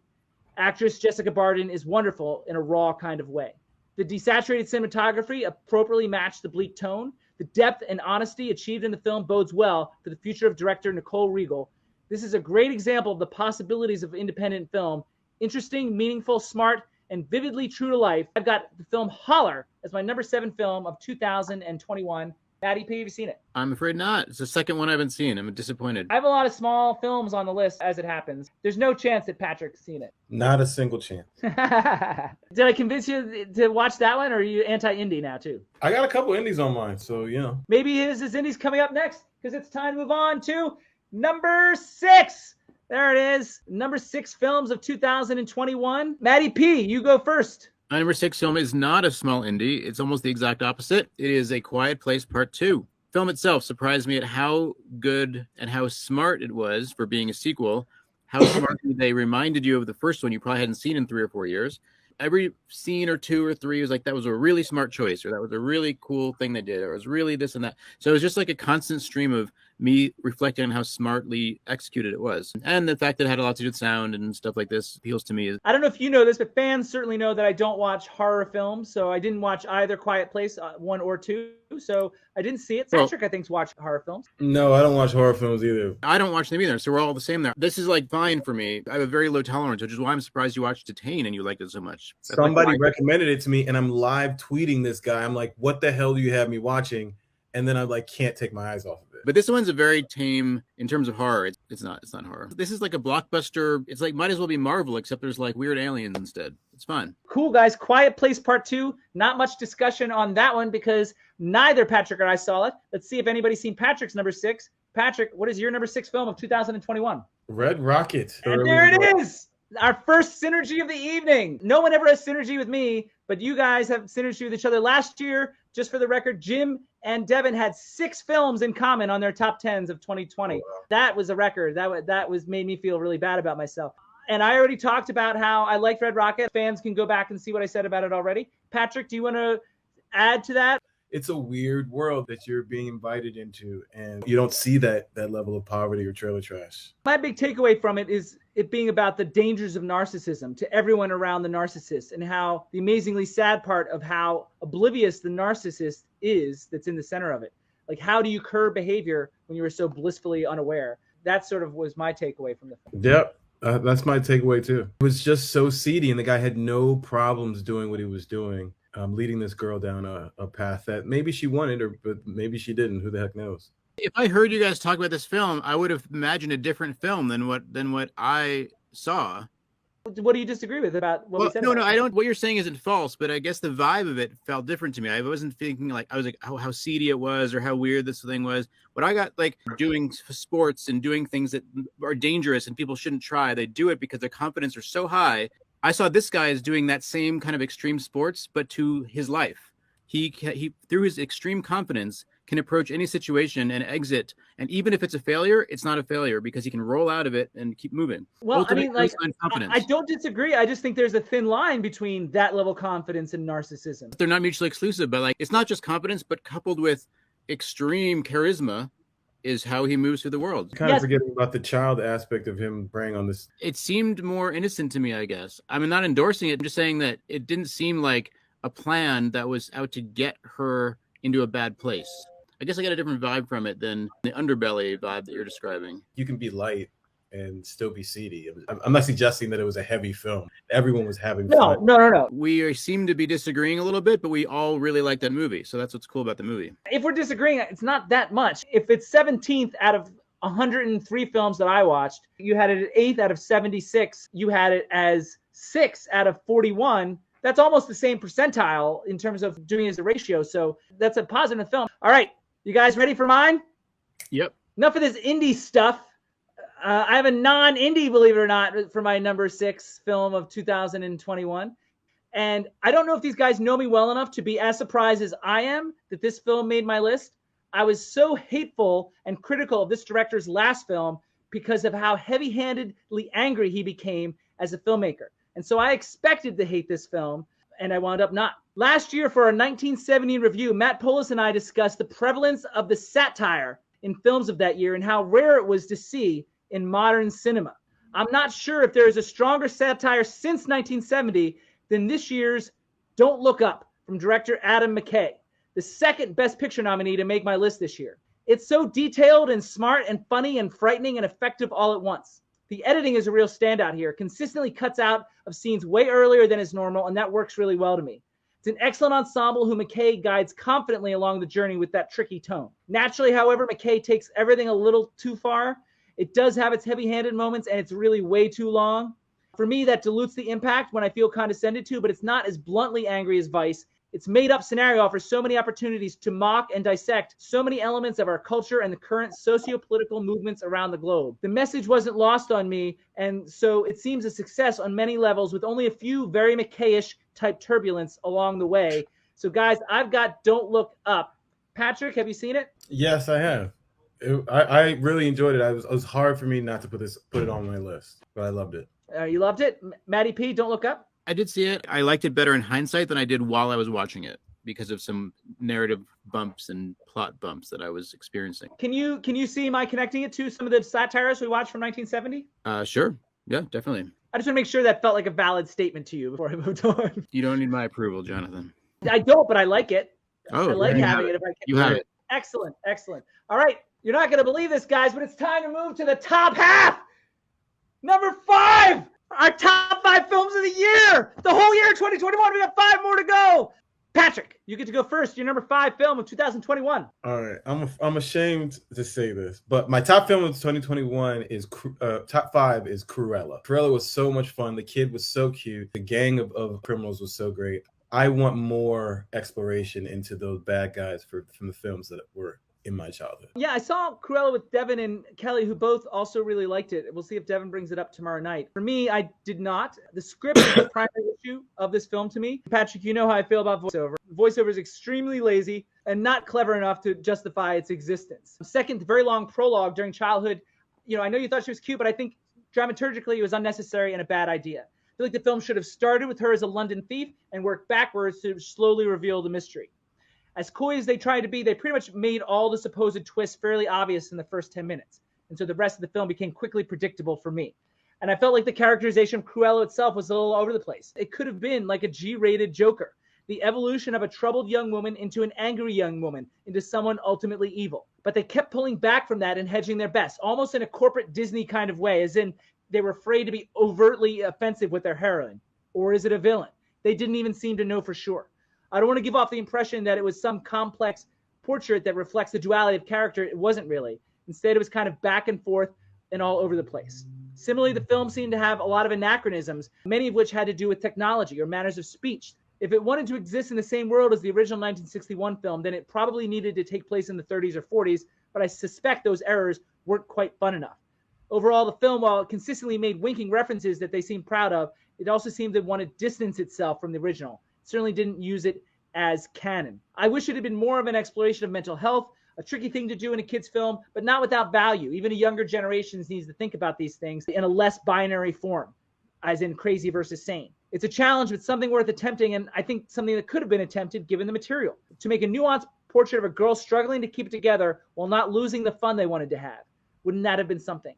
Actress Jessica Barden is wonderful in a raw kind of way. The desaturated cinematography appropriately matched the bleak tone. The depth and honesty achieved in the film bodes well for the future of director Nicole Riegel. This is a great example of the possibilities of independent film. Interesting, meaningful, smart, and vividly true to life. I've got the film Holler as my number 7 film of 2021. Maddie P, have you seen it? I'm afraid not. It's the second one I haven't seen. I'm disappointed. I have a lot of small films on the list as it happens. There's no chance that Patrick's seen it. Not a single chance. Did I convince you to watch that one, or are you anti-indie now too? I got a couple indies on mine, so Maybe his indie's coming up next, because it's time to move on to number 6. There it is. Number 6 films of 2021. Maddie P, you go first. My number 6 film is not a small indie. It's almost the exact opposite. It is A Quiet Place Part 2. Film itself surprised me at how good and how smart it was for being a sequel. How smartly they reminded you of the first one you probably hadn't seen in 3 or 4 years. Every scene or 2 or 3 was like, that was a really smart choice, or that was a really cool thing they did, or it was really this and that. So it was just like a constant stream of me reflecting on how smartly executed it was. And the fact that it had a lot to do with sound and stuff like this appeals to me. I don't know if you know this, but fans certainly know that I don't watch horror films. So I didn't watch either Quiet Place 1 or 2. So I didn't see it. Patrick, I think's watched horror films. No, I don't watch horror films either. I don't watch them either. So we're all the same there. This is like fine for me. I have a very low tolerance, which is why I'm surprised you watched Detain and you liked it so much. Somebody recommended it to me and I'm live tweeting this guy. I'm like, what the hell do you have me watching? And then I can't take my eyes off of it. But this one's a very tame in terms of horror. It's not horror. This is like a blockbuster. It's like might as well be Marvel, except there's like weird aliens instead. It's fun. Cool, guys. Quiet Place Part 2. Not much discussion on that one because neither Patrick or I saw it. Let's see if anybody's seen Patrick's number 6. Patrick, what is your number 6 film of 2021? Red Rocket. And there it is. Our first synergy of the evening. No one ever has synergy with me, but you guys have synergy with each other. Last year, just for the record, Jim and Devin had 6 films in common on their top 10s of 2020. Oh, wow. That was a record. That was made me feel really bad about myself. And I already talked about how I liked Red Rocket. Fans can go back and see what I said about it already. Patrick, do you want to add to that? It's a weird world that you're being invited into, and you don't see that level of poverty or trailer trash. My big takeaway from it is it being about the dangers of narcissism to everyone around the narcissist, and how the amazingly sad part of how oblivious the narcissist is that's in the center of it. Like, how do you curb behavior when you were so blissfully unaware? That sort of was my takeaway from the film. Yep. That's my takeaway too. It was just so seedy, and the guy had no problems doing what he was doing. Leading this girl down a path that maybe she wanted, but maybe she didn't. Who the heck knows? If I heard you guys talk about this film, I would have imagined a different film than what I saw. What do you disagree with about what we said? No, I don't. What you're saying isn't false, but I guess the vibe of it felt different to me. I wasn't thinking I was like how seedy it was or how weird this thing was. But I got like doing sports and doing things that are dangerous and people shouldn't try. They do it because their confidence are so high. I saw this guy is doing that same kind of extreme sports, but to his life. He through his extreme confidence can approach any situation and exit. And even if it's a failure, it's not a failure because he can roll out of it and keep moving. Well, I don't disagree. I just think there's a thin line between that level of confidence and narcissism. They're not mutually exclusive, but it's not just confidence, but coupled with extreme charisma is how he moves through the world. Kind of forgetting about the child aspect of him preying on this. It seemed more innocent to me, I guess. I'm not endorsing it. I'm just saying that it didn't seem like a plan that was out to get her into a bad place. I guess I got a different vibe from it than the underbelly vibe that you're describing. You can be light and still be seedy. I'm not suggesting that it was a heavy film. Everyone was having fun. No. We seem to be disagreeing a little bit, but we all really like that movie. So that's what's cool about the movie. If we're disagreeing, it's not that much. If it's 17th out of 103 films that I watched, you had it at 8th out of 76. You had it as 6 out of 41. That's almost the same percentile in terms of doing it as a ratio. So that's a positive film. All right. You guys ready for mine? Yep. Enough of this indie stuff. I have a non-indie, believe it or not, for my number 6 film of 2021. And I don't know if these guys know me well enough to be as surprised as I am that this film made my list. I was so hateful and critical of this director's last film because of how heavy-handedly angry he became as a filmmaker. And so I expected to hate this film, and I wound up not. Last year, for our 1970 review, Matt Polis and I discussed the prevalence of the satire in films of that year and how rare it was to see in modern cinema. I'm not sure if there is a stronger satire since 1970 than this year's Don't Look Up from director Adam McKay, the second Best Picture nominee to make my list this year. It's so detailed and smart and funny and frightening and effective all at once. The editing is a real standout here. Consistently cuts out of scenes way earlier than is normal, and that works really well to me. It's an excellent ensemble who McKay guides confidently along the journey with that tricky tone. Naturally, however, McKay takes everything a little too far. It does have its heavy-handed moments, and it's really way too long. For me, that dilutes the impact when I feel condescended to, but it's not as bluntly angry as Vice. Its made-up scenario offers so many opportunities to mock and dissect so many elements of our culture and the current socio-political movements around the globe. The message wasn't lost on me, and so it seems a success on many levels with only a few very McKay-ish type turbulence along the way. So guys, I've got Don't Look Up. Patrick, have you seen it? Yes, I have. I really enjoyed it. It was hard for me not to put it on my list, but I loved it. You loved it? Maddie P, Don't Look Up? I did see it. I liked it better in hindsight than I did while I was watching it because of some narrative bumps and plot bumps that I was experiencing. Can you see my connecting it to some of the satires we watched from 1970? Sure. Yeah, definitely. I just want to make sure that felt like a valid statement to you before I moved on. You don't need my approval, Jonathan. I don't, but I like it. Oh, I like having it. If I can. You have it. Excellent. All right. You're not going to believe this, guys, but it's time to move to the top half. Number 5. Our top 5 films of the year. The whole year 2021. We got 5 more to go. Patrick, you get to go first. Your number 5 film of 2021. All right. I'm ashamed to say this, but my top film of 2021 is top 5 is Cruella. Cruella was so much fun. The kid was so cute. The gang of criminals was so great. I want more exploration into those bad guys from the films that were in my childhood. Yeah, I saw Cruella with Devin and Kelly, who both also really liked it. We'll see if Devin brings it up tomorrow night. For me, I did not. The script is the primary issue of this film to me. Patrick, you know how I feel about voiceover. Voiceover is extremely lazy and not clever enough to justify its existence. Second, the very long prologue during childhood. I know you thought she was cute, but I think dramaturgically it was unnecessary and a bad idea. I feel like the film should have started with her as a London thief and worked backwards to slowly reveal the mystery. As coy as they tried to be, they pretty much made all the supposed twists fairly obvious in the first 10 minutes. And so the rest of the film became quickly predictable for me. And I felt like the characterization of Cruella itself was a little all over the place. It could have been like a G-rated Joker, the evolution of a troubled young woman into an angry young woman, into someone ultimately evil. But they kept pulling back from that and hedging their best, almost in a corporate Disney kind of way, as in they were afraid to be overtly offensive with their heroine. Or is it a villain? They didn't even seem to know for sure. I don't want to give off the impression that it was some complex portrait that reflects the duality of character. It wasn't really. Instead, it was kind of back and forth and all over the place. Similarly, the film seemed to have a lot of anachronisms, many of which had to do with technology or manners of speech. If it wanted to exist in the same world as the original 1961 film, then it probably needed to take place in the 30s or 40s, but I suspect those errors weren't quite fun enough. Overall, the film, while it consistently made winking references that they seemed proud of, it also seemed to want to distance itself from the original. Certainly didn't use it as canon. I wish it had been more of an exploration of mental health, a tricky thing to do in a kid's film, but not without value. Even a younger generation needs to think about these things in a less binary form, as in crazy versus sane. It's a challenge, but something worth attempting, and I think something that could have been attempted given the material. To make a nuanced portrait of a girl struggling to keep it together while not losing the fun they wanted to have. Wouldn't that have been something?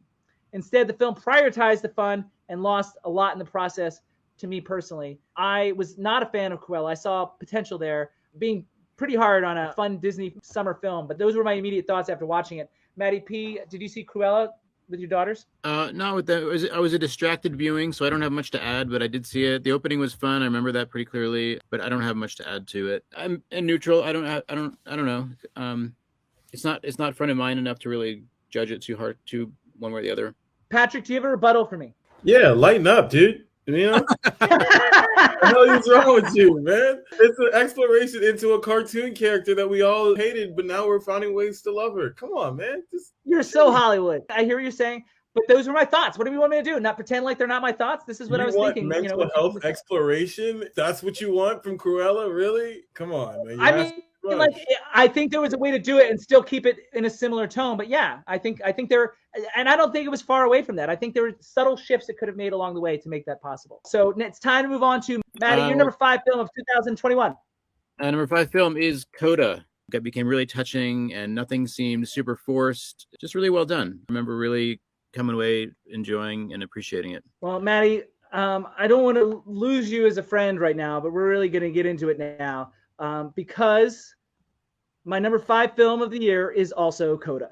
Instead, the film prioritized the fun and lost a lot in the process. To me personally, I was not a fan of Cruella. I saw potential there, being pretty hard on a fun Disney summer film, but those were my immediate thoughts after watching it. Maddie P, did you see Cruella with your daughters? Not with that. I was a distracted viewing, so I don't have much to add, but I did see it. The opening was fun. I remember that pretty clearly, but I don't have much to add to it. I'm neutral. I don't know. It's not front of mind enough to really judge it too hard to one way or the other. Patrick, do you have a rebuttal for me? Yeah, lighten up, dude. You know? What the hell is wrong with you, man? It's an exploration into a cartoon character that we all hated, but now we're finding ways to love her. Come on, man. You're so Hollywood. I hear what you're saying, but those were my thoughts. What do you want me to do? Not pretend like they're not my thoughts? This is what I was thinking. Mental health exploration? That's what you want from Cruella? Really? Come on, man. I think there was a way to do it and still keep it in a similar tone. But yeah, I think there, and I don't think it was far away from that. I think there were subtle shifts it could have made along the way to make that possible. So it's time to move on to Maddie, your number 5 film of 2021. Number 5 film is Coda. That became really touching and nothing seemed super forced. Just really well done. I remember really coming away enjoying and appreciating it. Well, Maddie, I don't want to lose you as a friend right now, but we're really going to get into it now. Because my number 5 film of the year is also Coda.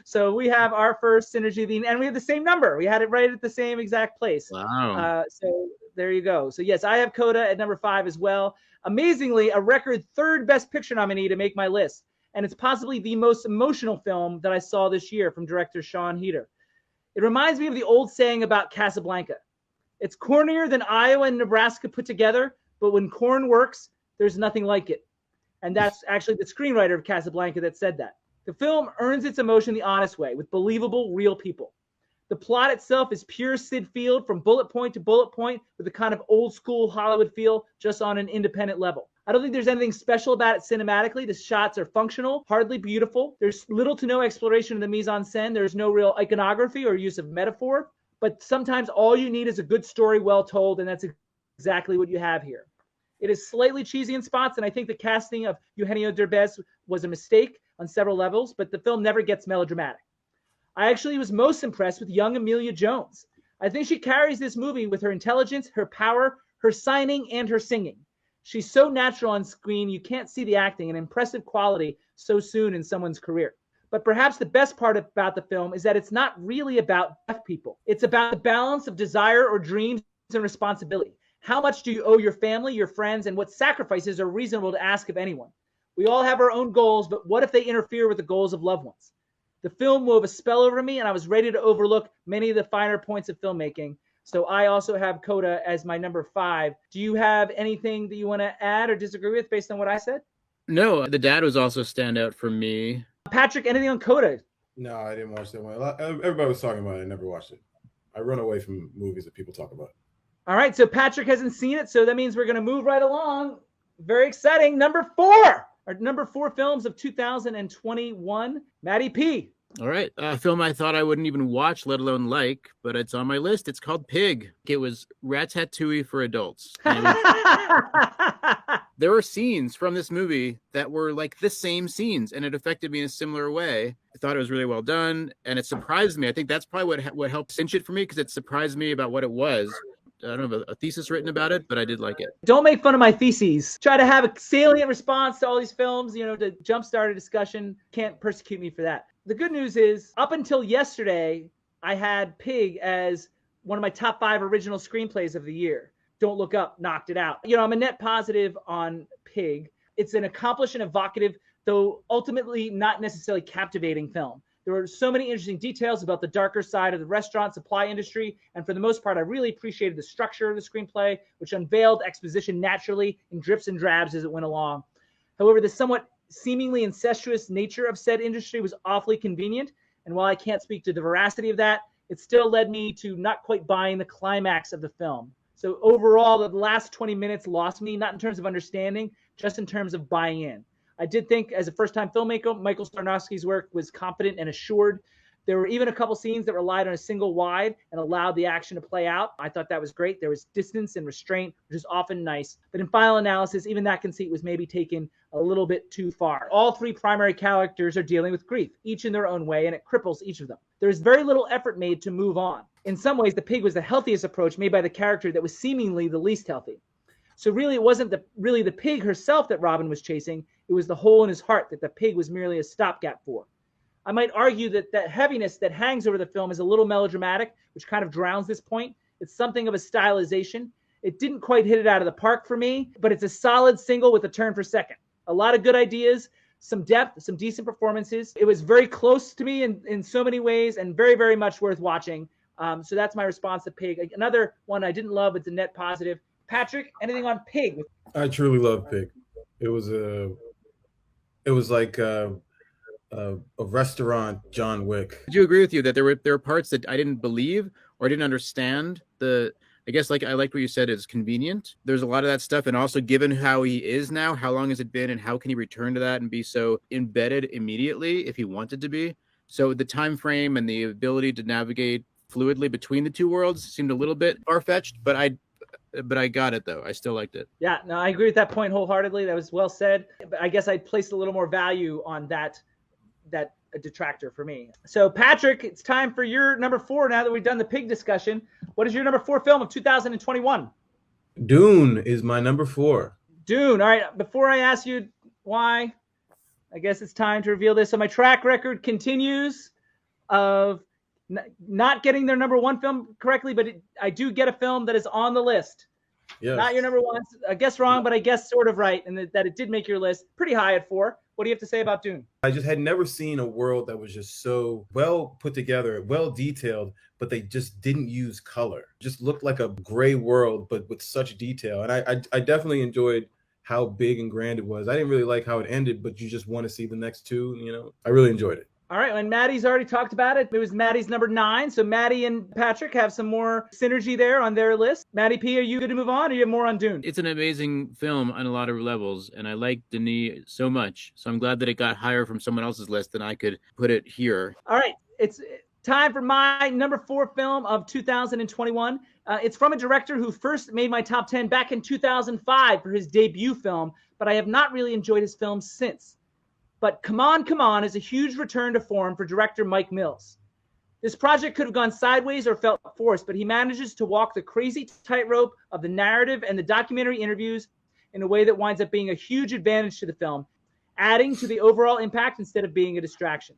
So we have our first synergy, and we have the same number. We had it right at the same exact place. Wow. So there you go. So yes, I have Coda at number 5 as well. Amazingly, a record 3rd Best Picture nominee to make my list. And it's possibly the most emotional film that I saw this year from director Sean Heder. It reminds me of the old saying about Casablanca. It's cornier than Iowa and Nebraska put together, but when corn works, there's nothing like it. And that's actually the screenwriter of Casablanca that said that. The film earns its emotion the honest way, with believable, real people. The plot itself is pure Sid Field from bullet point to bullet point, with a kind of old school Hollywood feel, just on an independent level. I don't think there's anything special about it cinematically. The shots are functional, hardly beautiful. There's little to no exploration of the mise-en-scène. There's no real iconography or use of metaphor. But sometimes all you need is a good story well told, and that's exactly what you have here. It is slightly cheesy in spots, and I think the casting of Eugenio Derbez was a mistake on several levels, but the film never gets melodramatic. I actually was most impressed with young Emilia Jones. I think she carries this movie with her intelligence, her power, her signing, and her singing. She's so natural on screen, you can't see the acting, an impressive quality so soon in someone's career. But perhaps the best part about the film is that it's not really about deaf people. It's about the balance of desire or dreams and responsibility. How much do you owe your family, your friends, and what sacrifices are reasonable to ask of anyone? We all have our own goals, but what if they interfere with the goals of loved ones? The film wove a spell over me, and I was ready to overlook many of the finer points of filmmaking. So I also have Coda as my number 5. Do you have anything that you want to add or disagree with based on what I said? No, The Dad was also a standout for me. Patrick, anything on Coda? No, I didn't watch that one. Everybody was talking about it. I never watched it. I run away from movies that people talk about. All right, so Patrick hasn't seen it, so that means we're going to move right along. Very exciting. Number 4, our number 4 films of 2021. Maddie P. All right, a film I thought I wouldn't even watch, let alone like, but it's on my list. It's called Pig. It was Ratatouille for adults. There were scenes from this movie that were like the same scenes, and it affected me in a similar way. I thought it was really well done, and it surprised me. I think that's probably what helped cinch it for me, because it surprised me about what it was. I don't have a thesis written about it, but I did like it. Don't make fun of my theses. Try to have a salient response to all these films, to jumpstart a discussion. Can't persecute me for that. The good news is, up until yesterday, I had Pig as one of my top 5 original screenplays of the year. Don't Look Up knocked it out. I'm a net positive on Pig. It's an accomplished and evocative, though ultimately not necessarily captivating film. There were so many interesting details about the darker side of the restaurant supply industry, and for the most part, I really appreciated the structure of the screenplay, which unveiled exposition naturally in drips and drabs as it went along. However, the somewhat seemingly incestuous nature of said industry was awfully convenient, and while I can't speak to the veracity of that, it still led me to not quite buying the climax of the film. So overall, the last 20 minutes lost me, not in terms of understanding, just in terms of buying in. I did think, as a first-time filmmaker, Michael Starnowski's work was confident and assured. There were even a couple scenes that relied on a single wide and allowed the action to play out. I thought that was great. There was distance and restraint, which is often nice. But in final analysis, even that conceit was maybe taken a little bit too far. All three primary characters are dealing with grief, each in their own way, and it cripples each of them. There is very little effort made to move on. In some ways, the pig was the healthiest approach made by the character that was seemingly the least healthy. So really, it wasn't the pig herself that Robin was chasing. It was the hole in his heart that the pig was merely a stopgap for. I might argue that the heaviness that hangs over the film is a little melodramatic, which kind of drowns this point. It's something of a stylization. It didn't quite hit it out of the park for me, but it's a solid single with a turn for second. A lot of good ideas, some depth, some decent performances. It was very close to me in so many ways and very, very much worth watching. So that's my response to Pig. Another one I didn't love, it's a net positive. Patrick, anything on Pig? I truly love Pig. It was like a restaurant John Wick. I do agree with you that there were parts that I didn't believe or I didn't understand. I guess I liked what you said is convenient. There's a lot of that stuff, and also given how he is now, how long has it been, and how can he return to that and be so embedded immediately if he wanted to be? So the time frame and the ability to navigate fluidly between the two worlds seemed a little bit far-fetched, but I got it though. I still liked it. Yeah, no, I agree with that point wholeheartedly. That was well said. But I guess I placed a little more value on that detractor for me. So Patrick, it's time for your number 4 now that we've done the Pig discussion. What is your number 4 film of 2021? Dune is my number 4. Dune. All right. Before I ask you why, I guess it's time to reveal this. So my track record continues of not getting their number 1 film correctly, but I do get a film that is on the list. Yes. Not your number 1. I guess wrong, but I guess sort of right, and that it did make your list pretty high at 4. What do you have to say about Dune? I just had never seen a world that was just so well put together, well detailed, but they just didn't use color. It just looked like a gray world, but with such detail. And I definitely enjoyed how big and grand it was. I didn't really like how it ended, but you just want to see the next 2, I really enjoyed it. All right, and Maddie's already talked about it. It was Maddie's number 9. So Maddie and Patrick have some more synergy there on their list. Maddie P, are you good to move on, or you have more on Dune? It's an amazing film on a lot of levels, and I like Denis so much. So I'm glad that it got higher from someone else's list than I could put it here. All right, it's time for my number 4 film of 2021. It's from a director who first made my top 10 back in 2005 for his debut film, but I have not really enjoyed his films since. But Come On is a huge return to form for director Mike Mills. This project could have gone sideways or felt forced, but he manages to walk the crazy tightrope of the narrative and the documentary interviews in a way that winds up being a huge advantage to the film, adding to the overall impact instead of being a distraction.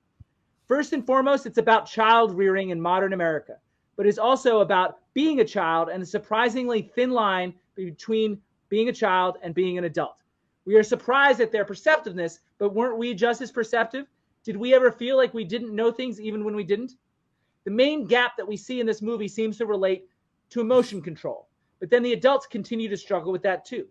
First and foremost, it's about child rearing in modern America, but it's also about being a child and the surprisingly thin line between being a child and being an adult. We are surprised at their perceptiveness, but weren't we just as perceptive? Did we ever feel like we didn't know things even when we didn't? The main gap that we see in this movie seems to relate to emotion control, but then the adults continue to struggle with that too.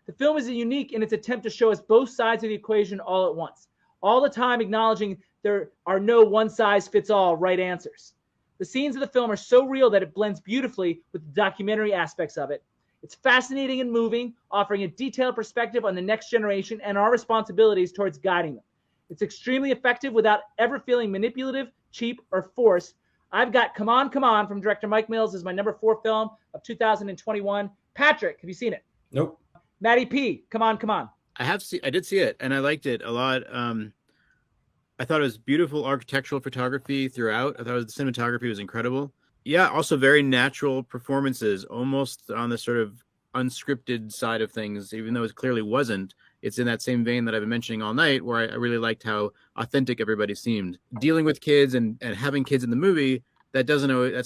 The film is unique in its attempt to show us both sides of the equation all at once, all the time acknowledging there are no one-size-fits-all right answers. The scenes of the film are so real that it blends beautifully with the documentary aspects of it. It's fascinating and moving, offering a detailed perspective on the next generation and our responsibilities towards guiding them. It's extremely effective without ever feeling manipulative, cheap, or forced. I've got Come On from director Mike Mills as my number 4 film of 2021. Patrick, have you seen it? Nope. Maddie P, Come On. I did see it, and I liked it a lot. I thought it was beautiful architectural photography throughout. I thought the cinematography was incredible. Yeah, also very natural performances, almost on the sort of unscripted side of things, even though it clearly wasn't. It's in that same vein that I've been mentioning all night, where I really liked how authentic everybody seemed. Dealing with kids and having kids in the movie, that's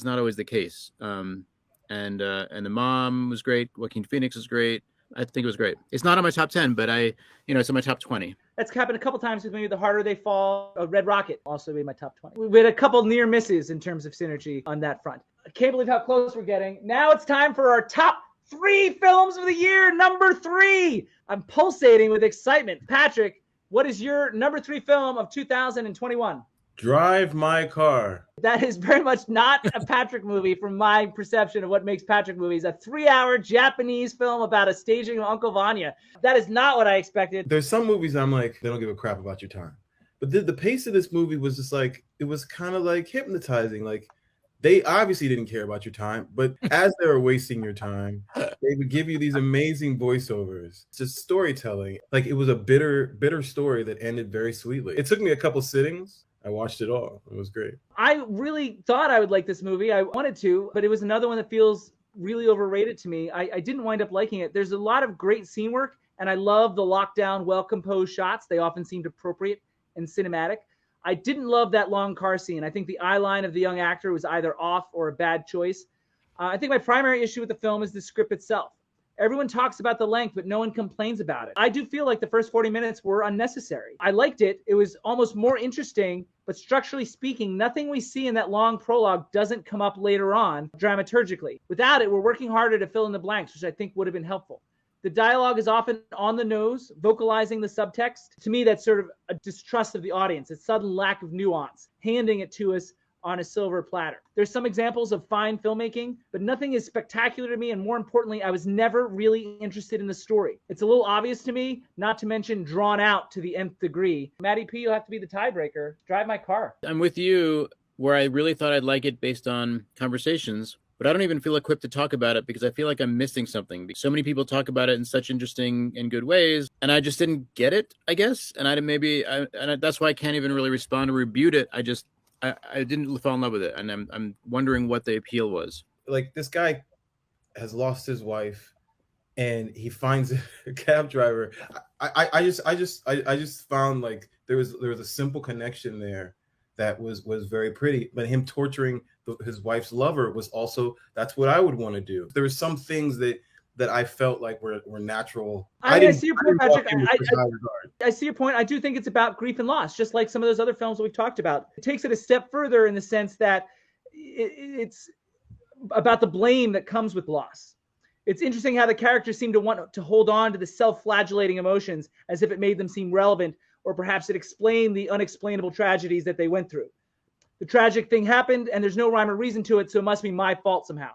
not always the case. And the mom was great. Joaquin Phoenix was great. I think it was great. It's not on my top 10, but it's in my top 20. That's happened a couple times with me. The Harder They Fall. Red Rocket also made my top 20. We had a couple near misses in terms of synergy on that front. I can't believe how close we're getting. Now it's time for our top 3 films of the year. Number 3. I'm pulsating with excitement. Patrick, what is your number 3 film of 2021? Drive My Car. That is very much not a Patrick movie from my perception of what makes Patrick movies. A 3-hour Japanese film about a staging of Uncle Vanya. That is not what I expected. There's some movies I'm like, they don't give a crap about your time. But the pace of this movie was just like, it was kind of like hypnotizing. Like, they obviously didn't care about your time, but as they were wasting your time, they would give you these amazing voiceovers, just storytelling. Like, it was a bitter story that ended very sweetly. It took me a couple sittings. I watched it all. It was great. I really thought I would like this movie. I wanted to, but it was another one that feels really overrated to me. I didn't wind up liking it. There's a lot of great scene work, and I love the lockdown, well-composed shots. They often seemed appropriate and cinematic. I didn't love that long car scene. I think the eye line of the young actor was either off or a bad choice. I think my primary issue with the film is the script itself. Everyone talks about the length, but no one complains about it. I do feel like the first 40 minutes were unnecessary. I liked it. It was almost more interesting, but structurally speaking, nothing we see in that long prologue doesn't come up later on dramaturgically. Without it, we're working harder to fill in the blanks, which I think would have been helpful. The dialogue is often on the nose, vocalizing the subtext. To me, that's sort of a distrust of the audience, a sudden lack of nuance, handing it to us on a silver platter. There's some examples of fine filmmaking, but nothing is spectacular to me, and more importantly, I was never really interested in the story. It's a little obvious to me, not to mention drawn out to the nth degree. Matty P, you'll have to be the tiebreaker. Drive my car. I'm with you where I really thought I'd like it based on conversations, but I don't even feel equipped to talk about it because I feel like I'm missing something. So many people talk about it in such interesting and good ways, and I just didn't get it, I guess. And that's why I can't even really respond or rebuke it. I didn't fall in love with it, and I'm wondering what the appeal was. Like, this guy has lost his wife, and he finds a cab driver. I just found like there was a simple connection there that was very pretty. But him torturing his wife's lover was also, that's what I would want to do. There were some things that I felt like were natural. I see your point, Patrick. I see your point. I do think it's about grief and loss, just like some of those other films that we've talked about. It takes it a step further in the sense that it's about the blame that comes with loss. It's interesting how the characters seem to want to hold on to the self-flagellating emotions as if it made them seem relevant, or perhaps it explained the unexplainable tragedies that they went through. The tragic thing happened, and there's no rhyme or reason to it, so it must be my fault somehow.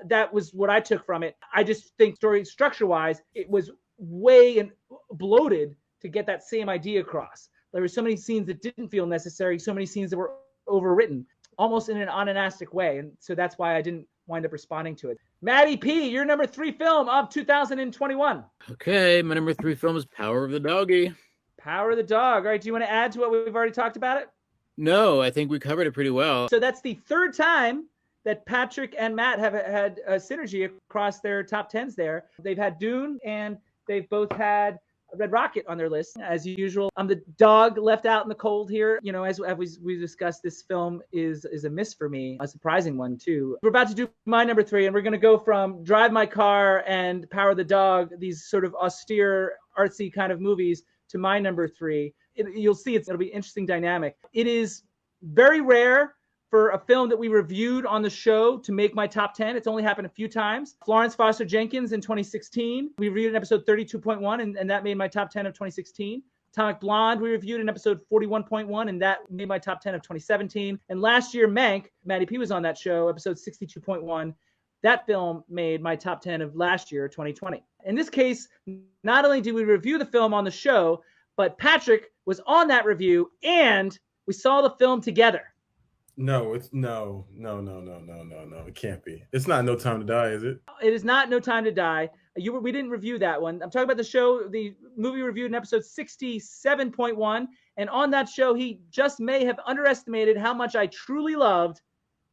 That was what I took from it. I just think story structure-wise, it was way bloated to get that same idea across. There were so many scenes that didn't feel necessary, so many scenes that were overwritten, almost in an unanastic way, and so that's why I didn't wind up responding to it. Matty P, your number 3 film of 2021. Okay, my number 3 film is Power of the Doggy. Power of the Dog. All right, do you want to add to what we've already talked about it? No, I think we covered it pretty well. So that's the third time that Patrick and Matt have had a synergy across their top 10s there. They've had Dune, and they've both had Red Rocket on their list, as usual. I'm the dog left out in the cold here. You know, as we discussed, this film is a miss for me, a surprising one, too. We're about to do my number 3, and we're going to go from Drive My Car and Power of the Dog, these sort of austere, artsy kind of movies, to my number 3. You'll see it'll be an interesting dynamic. It is very rare for a film that we reviewed on the show to make my top 10. It's only happened a few times. Florence Foster Jenkins in 2016. We reviewed in episode 32.1, and that made my top 10 of 2016. Atomic Blonde, we reviewed in episode 41.1, and that made my top 10 of 2017. And last year, Mank, Matty P was on that show, episode 62.1. That film made my top 10 of last year, 2020. In this case, not only did we review the film on the show, but Patrick was on that review, and we saw the film together. No, it's no. It can't be. It's not No Time to Die, is it? It is not No Time to Die. We didn't review that one. I'm talking about the show, the movie reviewed in episode 67.1. And on that show, he just may have underestimated how much I truly loved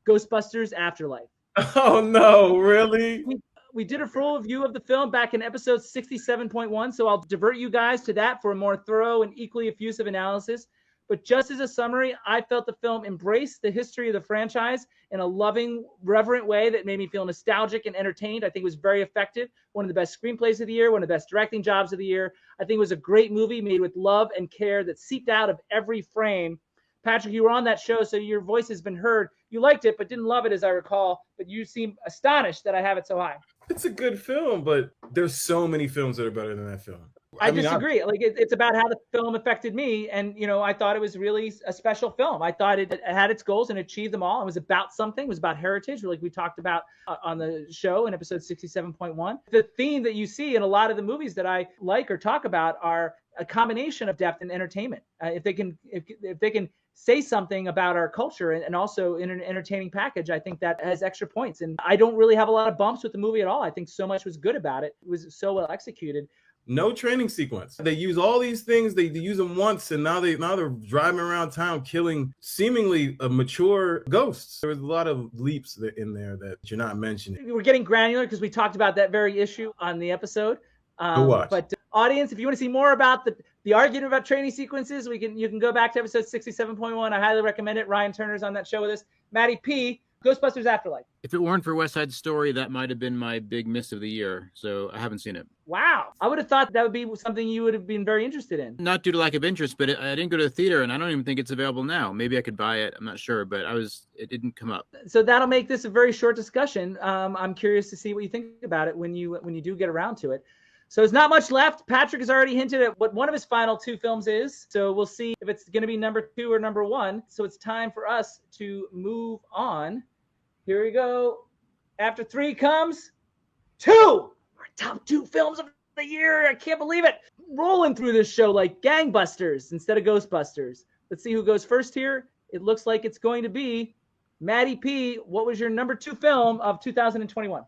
Ghostbusters Afterlife. Oh, no, really? We did a full review of the film back in episode 67.1, so I'll divert you guys to that for a more thorough and equally effusive analysis. But just as a summary, I felt the film embraced the history of the franchise in a loving, reverent way that made me feel nostalgic and entertained. I think it was very effective. One of the best screenplays of the year, one of the best directing jobs of the year. I think it was a great movie made with love and care that seeped out of every frame. Patrick, you were on that show, so your voice has been heard. You liked it, but didn't love it, as I recall. But you seem astonished that I have it so high. It's a good film, but there's so many films that are better than that film. I disagree. It's about how the film affected me. And, I thought it was really a special film. I thought it had its goals and achieved them all. It was about something. It was about heritage, like we talked about on the show in episode 67.1. The theme that you see in a lot of the movies that I like or talk about are a combination of depth and entertainment. If they can say something about our culture and also in an entertaining package, I think that has extra points. And I don't really have a lot of bumps with the movie at all. I think so much was good about it. It was so well executed. No training sequence. They use all these things. They use them once, and now they're driving around town killing seemingly mature ghosts. There was a lot of leaps in there that you're not mentioning. We're getting granular because we talked about that very issue on the episode. Watch. But audience, if you want to see more about the argument about training sequences, you can go back to episode 67.1. I highly recommend it. Ryan Turner's on that show with us. Matty P, Ghostbusters Afterlife. If it weren't for West Side Story, that might have been my big miss of the year. So I haven't seen it. Wow. I would have thought that would be something you would have been very interested in. Not due to lack of interest, but I didn't go to the theater, and I don't even think it's available now. Maybe I could buy it. I'm not sure, but it didn't come up. So that'll make this a very short discussion. I'm curious to see what you think about it when you do get around to it. So there's not much left. Patrick has already hinted at what one of his final two films is. So we'll see if it's going to be number 2 or number 1. So it's time for us to move on. Here we go. After 3 comes 2. Our top 2 films of the year. I can't believe it. Rolling through this show like gangbusters instead of Ghostbusters. Let's see who goes first here. It looks like it's going to be Matty P. What was your number 2 film of 2021?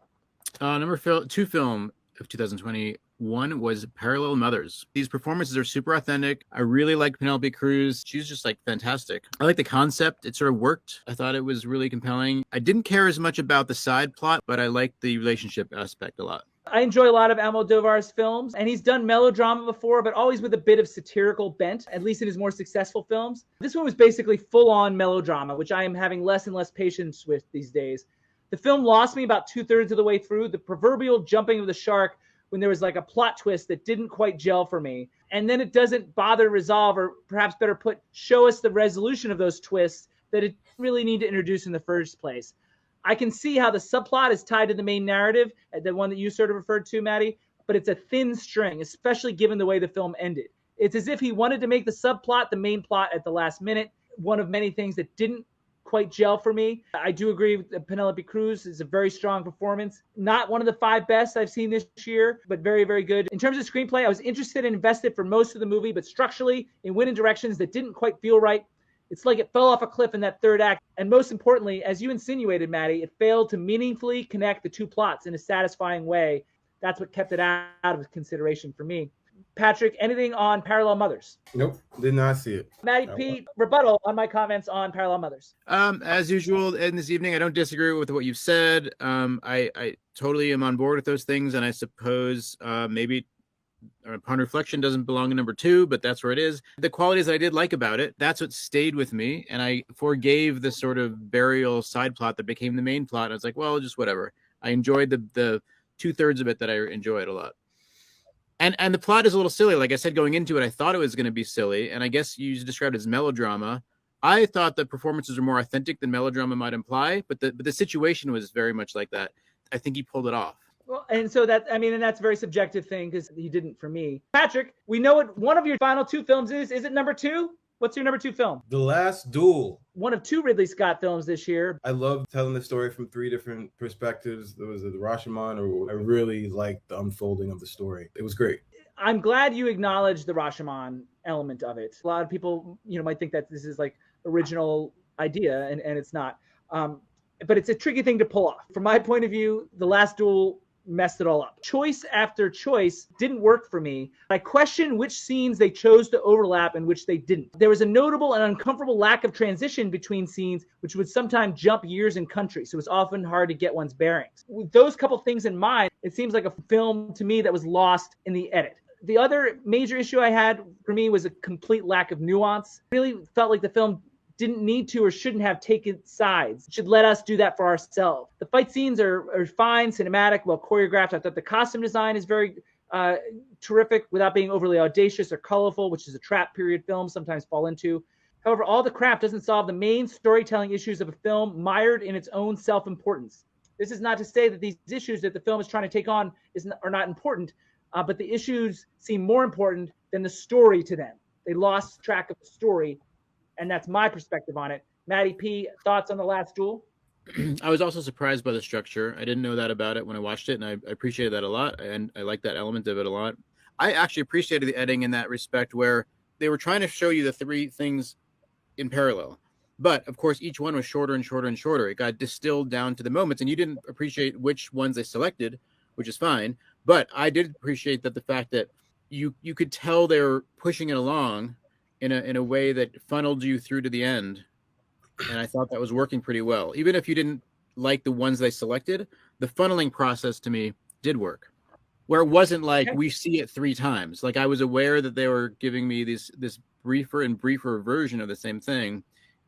Number 2 film of 2021 was Parallel Mothers. These performances are super authentic. I really like Penelope Cruz. She's just like fantastic. I like the concept. It sort of worked. I thought it was really compelling. I didn't care as much about the side plot, but I liked the relationship aspect a lot. I enjoy a lot of Almodovar's films, and he's done melodrama before, but always with a bit of satirical bent, at least in his more successful films. This one was basically full-on melodrama, which I am having less and less patience with these days. The film lost me about 2/3 of the way through. The proverbial jumping of the shark when there was like a plot twist that didn't quite gel for me. And then it doesn't bother to resolve, or perhaps better put, show us the resolution of those twists that it really need to introduce in the first place. I can see how the subplot is tied to the main narrative, the one that you sort of referred to, Maddie, but it's a thin string, especially given the way the film ended. It's as if he wanted to make the subplot the main plot at the last minute, one of many things that didn't quite gel for me. I do agree with Penelope Cruz. It's a very strong performance. Not one of the 5 best I've seen this year, but very, very good. In terms of screenplay, I was interested and invested for most of the movie, but structurally, it went in directions that didn't quite feel right. It's like it fell off a cliff in that 3rd act. And most importantly, as you insinuated, Maddie, it failed to meaningfully connect the 2 plots in a satisfying way. That's what kept it out of consideration for me. Patrick, anything on Parallel Mothers? Nope, did not see it. Matty P, rebuttal on my comments on Parallel Mothers. As usual, in this evening, I don't disagree with what you've said. I totally am on board with those things, and I suppose maybe upon reflection doesn't belong in number 2, but that's where it is. The qualities that I did like about it, that's what stayed with me, and I forgave the sort of burial side plot that became the main plot. I was like, well, just whatever. I enjoyed the 2/3 of it that I enjoyed a lot. And the plot is a little silly. Like I said, going into it, I thought it was going to be silly. And I guess you described it as melodrama. I thought the performances were more authentic than melodrama might imply, but the situation was very much like that. I think he pulled it off. Well, and so and that's a very subjective thing because he didn't for me. Patrick, we know what one of your final 2 films is. Is it number 2? What's your number 2 film? The Last Duel. One of 2 Ridley Scott films this year. I love telling the story from 3 different perspectives. There was the Rashomon, I really liked the unfolding of the story. It was great. I'm glad you acknowledged the Rashomon element of it. A lot of people, might think that this is like original idea, and it's not. But it's a tricky thing to pull off. From my point of view, The Last Duel messed it all up. Choice after choice didn't work for me. I question which scenes they chose to overlap and which they didn't. There was a notable and uncomfortable lack of transition between scenes, which would sometimes jump years and countries. So it was often hard to get one's bearings. With those couple things in mind, it seems like a film to me that was lost in the edit. The other major issue I had for me was a complete lack of nuance. I really felt like the film didn't need to or shouldn't have taken sides. It should let us do that for ourselves. The fight scenes are fine, cinematic, well choreographed. I thought the costume design is very terrific without being overly audacious or colorful, which is a trap period film sometimes fall into. However, all the crap doesn't solve the main storytelling issues of a film mired in its own self-importance. This is not to say that these issues that the film is trying to take on are not important, but the issues seem more important than the story to them. They lost track of the story, and that's my perspective on it. Matty P, thoughts on The Last Duel? I was also surprised by the structure. I didn't know that about it when I watched it, and I appreciated that a lot, and I like that element of it a lot. I actually appreciated the editing in that respect, where they were trying to show you the three things in parallel. But of course, each one was shorter and shorter and shorter. It got distilled down to the moments, and you didn't appreciate which ones they selected, which is fine. But I did appreciate that the fact that you could tell they were pushing it along in a way that funneled you through to the end. And I thought that was working pretty well. Even if you didn't like the ones they selected, the funneling process to me did work. Where it wasn't like we see it 3 times. Like I was aware that they were giving me this briefer and briefer version of the same thing,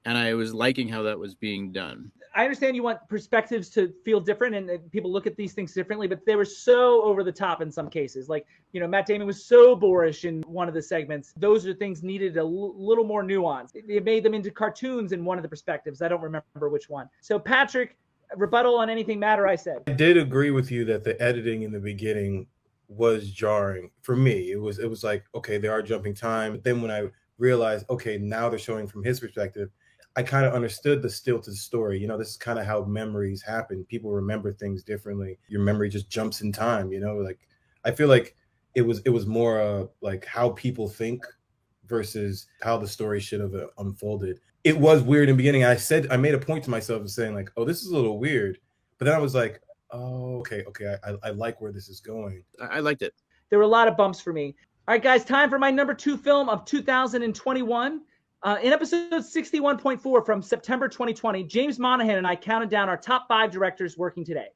and I was liking how that was being done. I understand you want perspectives to feel different and people look at these things differently, but they were so over the top in some cases. Like, Matt Damon was so boorish in one of the segments. Those are things needed a little more nuance. It made them into cartoons in one of the perspectives. I don't remember which one. So Patrick, rebuttal on anything Matt or I said. I did agree with you that the editing in the beginning was jarring for me. It was like, okay, they are jumping time. But then when I realized, okay, now they're showing from his perspective, I kind of understood the stilted story. This is kind of how memories happen. People remember things differently. Your memory just jumps in time. Like I feel like it was more like how people think versus how the story should have unfolded. It was weird in the beginning. I made a point to myself of saying like, oh, this is a little weird. But then I was like, oh, okay. I like where this is going. I liked it. There were a lot of bumps for me. All right, guys, time for my number 2 film of 2021. In episode 61.4 from September 2020, James Monaghan and I counted down our top 5 directors working today.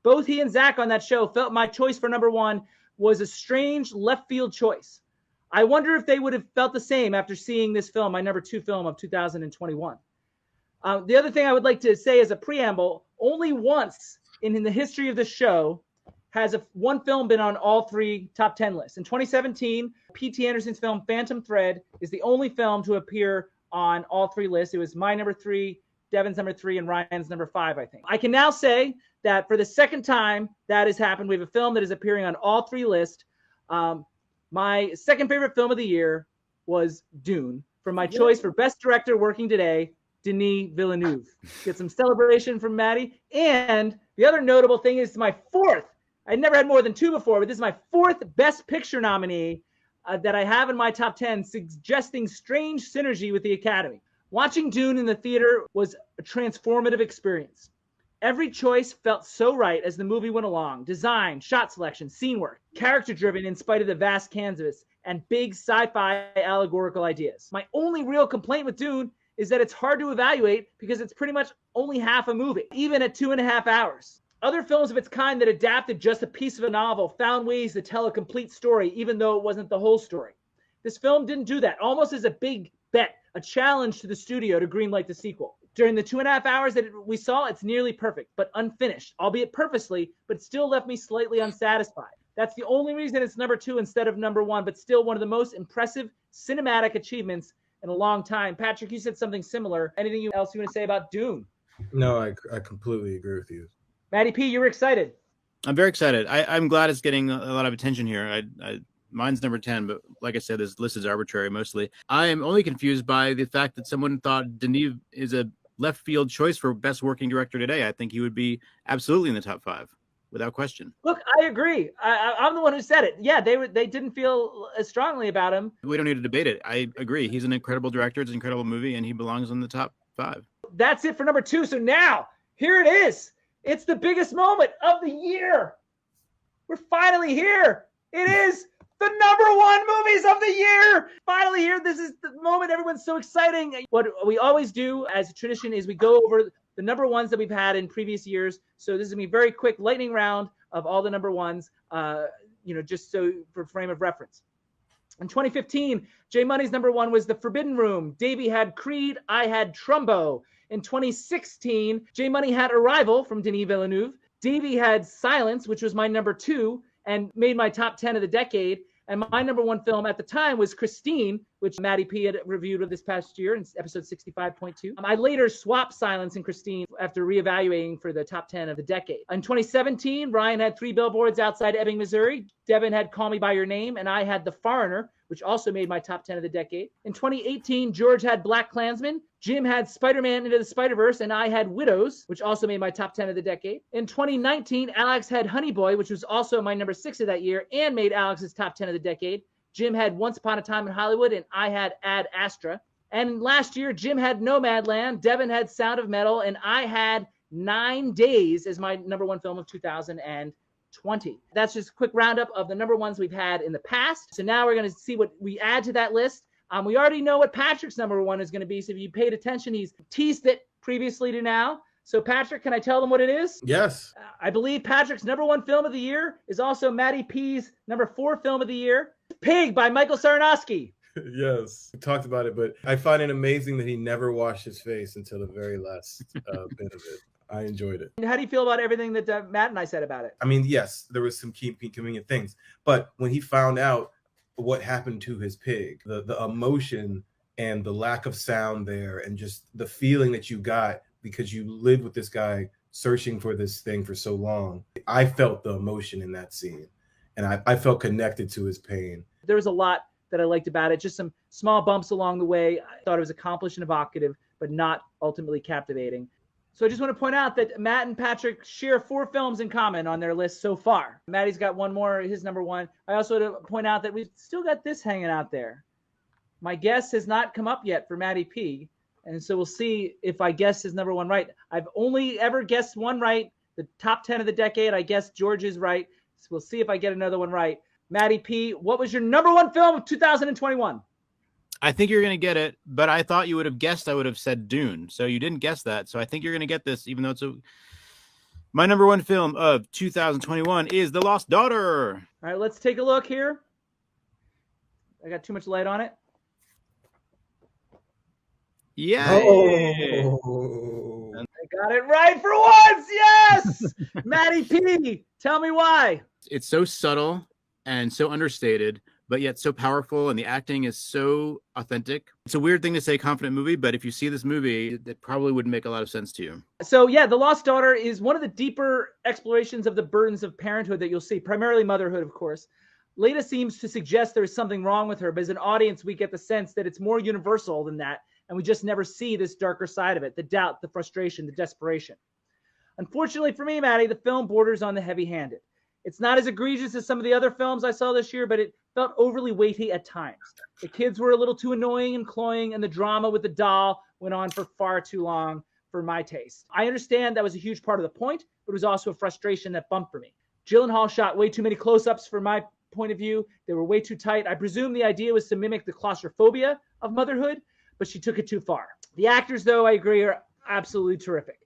Both he and Zach on that show felt my choice for number 1 was a strange left field choice. I wonder if they would have felt the same after seeing this film, my number 2 film of 2021. The other thing I would like to say as a preamble, only once in the history of the show has one film been on all 3 top 10 lists. In 2017, P.T. Anderson's film Phantom Thread is the only film to appear on all 3 lists. It was my number 3, Devin's number 3, and Ryan's number 5, I think. I can now say that for the second time that has happened, we have a film that is appearing on all 3 lists. My second favorite film of the year was Dune. For my choice for Best Director working today, Denis Villeneuve. Get some celebration from Maddie. And the other notable thing is my 4th. I'd never had more than 2 before, but this is my 4th Best Picture nominee that I have in my top 10, suggesting strange synergy with the Academy. Watching Dune in the theater was a transformative experience. Every choice felt so right as the movie went along. Design, shot selection, scene work, character-driven in spite of the vast canvas, and big sci-fi allegorical ideas. My only real complaint with Dune is that it's hard to evaluate because it's pretty much only half a movie, even at 2.5 hours. Other films of its kind that adapted just a piece of a novel found ways to tell a complete story, even though it wasn't the whole story. This film didn't do that, almost as a big bet, a challenge to the studio to greenlight the sequel. During the 2.5 hours that we saw, it's nearly perfect, but unfinished, albeit purposely, but still left me slightly unsatisfied. That's the only reason it's number 2 instead of number 1, but still one of the most impressive cinematic achievements in a long time. Patrick, you said something similar. Anything else you want to say about Dune? No, I completely agree with you. Maddie P., you were excited. I'm very excited. I'm glad it's getting a lot of attention here. Mine's number 10, but like I said, this list is arbitrary mostly. I am only confused by the fact that someone thought Denis is a left field choice for best working director today. I think he would be absolutely in the top 5 without question. Look, I agree. I'm the one who said it. Yeah, they didn't feel as strongly about him. We don't need to debate it. I agree. He's an incredible director. It's an incredible movie, and he belongs in the top 5. That's it for number 2. So now, here it is. It's the biggest moment of the year. We're finally here. It is the number 1 movies of the year. Finally here. This is the moment everyone's so exciting. What we always do as a tradition is we go over the number 1s that we've had in previous years. So this is going to be a very quick lightning round of all the number 1s, just so for frame of reference. In 2015, J Money's number 1 was The Forbidden Room. Davey had Creed. I had Trumbo. In 2016, J Money had Arrival from Denis Villeneuve. Davey had Silence, which was my number 2 and made my top 10 of the decade. And my number 1 film at the time was Christine which Maddie P had reviewed this past year in episode 65.2. I later swapped Silence and Christine after reevaluating for the top 10 of the decade. In 2017, Ryan had Three Billboards Outside Ebbing, Missouri. Devin had Call Me By Your Name, and I had The Foreigner, which also made my top 10 of the decade. In 2018, George had Black Klansman. Jim had Spider-Man Into the Spider-Verse, and I had Widows, which also made my top 10 of the decade. In 2019, Alex had Honey Boy, which was also my number 6 of that year and made Alex's top 10 of the decade. Jim had Once Upon a Time in Hollywood, and I had Ad Astra. And last year, Jim had Nomadland, Devin had Sound of Metal, and I had 9 Days as my number 1 film of 2020. That's just a quick roundup of the number ones we've had in the past. So now we're going to see what we add to that list. We already know what Patrick's number 1 is going to be. So if you paid attention, he's teased it previously to now. So Patrick, can I tell them what it is? Yes. I believe Patrick's number 1 film of the year is also Maddie P's number 4 film of the year, Pig by Michael Sarnowski. Yes. We talked about it, but I find it amazing that he never washed his face until the very last bit of it. I enjoyed it. And how do you feel about everything that Matt and I said about it? I mean, yes, there was some key convenient things, but when he found out what happened to his pig, the emotion and the lack of sound there, and just the feeling that you got because you lived with this guy searching for this thing for so long. I felt the emotion in that scene, and I felt connected to his pain. There was a lot that I liked about it, just some small bumps along the way. I thought it was accomplished and evocative, but not ultimately captivating. So I just want to point out that Matt and Patrick share 4 films in common on their list so far. Maddie's got one more, his number 1. I also want to point out that we've still got this hanging out there. My guess has not come up yet for Maddie P. And so we'll see if I guess his number 1 right. I've only ever guessed one right. The top 10 of the decade, I guess George is right. So we'll see if I get another one right. Maddie P., what was your number 1 film of 2021? I think you're going to get it, but I thought you would have guessed I would have said Dune. So you didn't guess that. So I think you're going to get this, even though it's my number 1 film of 2021 is The Lost Daughter. All right, let's take a look here. I got too much light on it. Yeah. Oh. I got it right for once. Yes. Maddie P., tell me why. It's so subtle and so understated, but yet so powerful, and the acting is so authentic. It's a weird thing to say, confident movie, but if you see this movie, it probably wouldn't make a lot of sense to you. So yeah, The Lost Daughter is one of the deeper explorations of the burdens of parenthood that you'll see, primarily motherhood, of course. Leda seems to suggest there's something wrong with her, but as an audience, we get the sense that it's more universal than that, and we just never see this darker side of it, the doubt, the frustration, the desperation. Unfortunately for me, Maddie, the film borders on the heavy-handed. It's not as egregious as some of the other films I saw this year, but it felt overly weighty at times. The kids were a little too annoying and cloying, and the drama with the doll went on for far too long for my taste. I understand that was a huge part of the point, but it was also a frustration that bumped for me. Gyllenhaal shot way too many close-ups for my point of view. They were way too tight. I presume the idea was to mimic the claustrophobia of motherhood, but she took it too far. The actors, though, I agree, are absolutely terrific.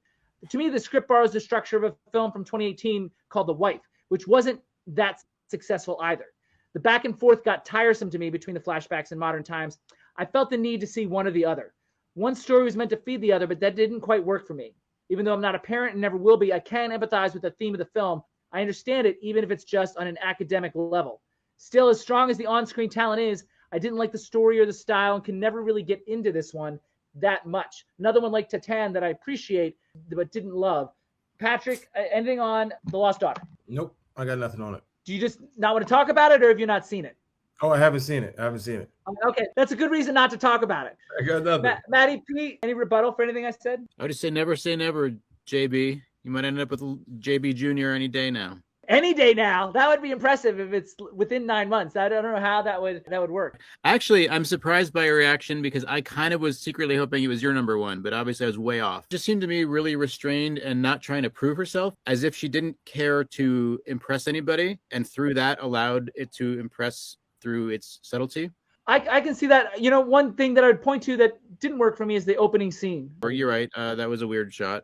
To me, the script borrows the structure of a film from 2018 called The Wife, which wasn't that successful either. The back and forth got tiresome to me between the flashbacks and modern times. I felt the need to see one or the other. One story was meant to feed the other, but that didn't quite work for me. Even though I'm not a parent and never will be, I can empathize with the theme of the film. I understand it, even if it's just on an academic level. Still, as strong as the on-screen talent is, I didn't like the story or the style and can never really get into this one that much. Another one like Titan that I appreciate, but didn't love. Patrick, ending on The Lost Daughter. Nope, I got nothing on it. Do you just not want to talk about it, or have you not seen it? Oh, I haven't seen it. Okay, that's a good reason not to talk about it. I got nothing. Maddie P., any rebuttal for anything I said? I would just say never, JB. You might end up with JB Jr. any day now. Any day now. That would be impressive if it's within 9 months. I don't know how that would work. Actually, I'm surprised by your reaction because I kind of was secretly hoping it was your number 1, but obviously I was way off. Just seemed to me really restrained and not trying to prove herself, as if she didn't care to impress anybody, and through that allowed it to impress through its subtlety. I can see that. You know, one thing that I would point to that didn't work for me is the opening scene. Or you're right. That was a weird shot.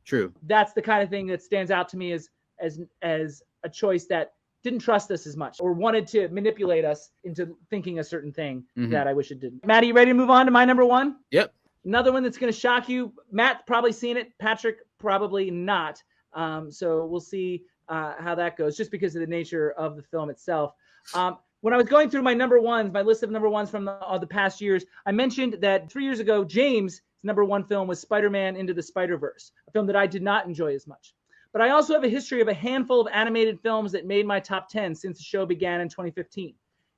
True. That's the kind of thing that stands out to me as a choice that didn't trust us as much or wanted to manipulate us into thinking a certain thing that I wish it didn't. Matt, are you ready to move on to my number 1? Yep. Another one that's going to shock you. Matt probably seen it. Patrick probably not. So we'll see how that goes, just because of the nature of the film itself. When I was going through my number ones, my list of number ones from the past years, I mentioned that 3 years ago, James' number one film was Spider-Man Into the Spider-Verse, a film that I did not enjoy as much. But I also have a history of a handful of animated films that made my top 10 since the show began in 2015.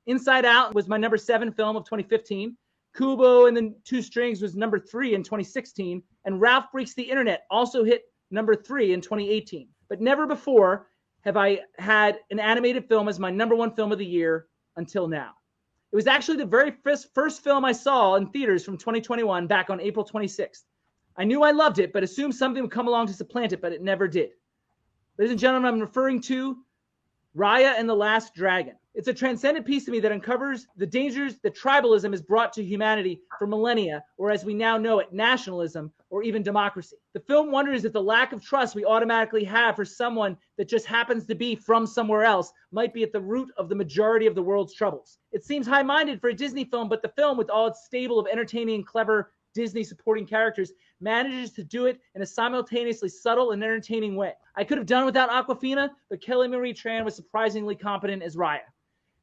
Inside Out was my number 7 film of 2015. Kubo and the Two Strings was number 3 in 2016. And Ralph Breaks the Internet also hit number 3 in 2018. But never before have I had an animated film as my number 1 film of the year until now. It was actually the very first film I saw in theaters from 2021 back on April 26th. I knew I loved it, but assumed something would come along to supplant it, but it never did. Ladies and gentlemen, I'm referring to Raya and the Last Dragon. It's a transcendent piece to me that uncovers the dangers that tribalism has brought to humanity for millennia, or as we now know it, nationalism, or even democracy. The film wonders if the lack of trust we automatically have for someone that just happens to be from somewhere else might be at the root of the majority of the world's troubles. It seems high-minded for a Disney film, but the film, with all its stable of entertaining and clever Disney supporting characters, manages to do it in a simultaneously subtle and entertaining way. I could have done without Awkwafina, but Kelly Marie Tran was surprisingly competent as Raya.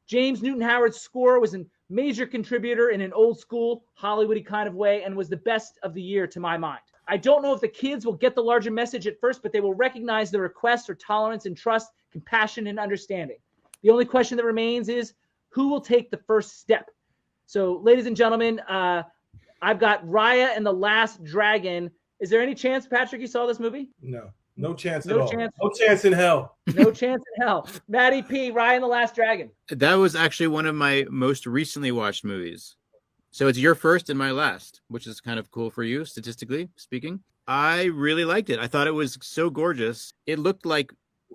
James Newton Howard's score was a major contributor in an old school, Hollywoody kind of way, and was the best of the year to my mind. I don't know if the kids will get the larger message at first, but they will recognize the request for tolerance and trust, compassion and understanding. The only question that remains is who will take the first step? So, ladies and gentlemen, I've got Raya and the Last Dragon. Is there any chance, Patrick, you saw this movie? No chance at all. No chance in hell. No chance in hell. Matty P, Raya and the Last Dragon. That was actually one of my most recently watched movies. So it's your first and my last, which is kind of cool for you, statistically speaking. I really liked it. I thought it was so gorgeous. It looked like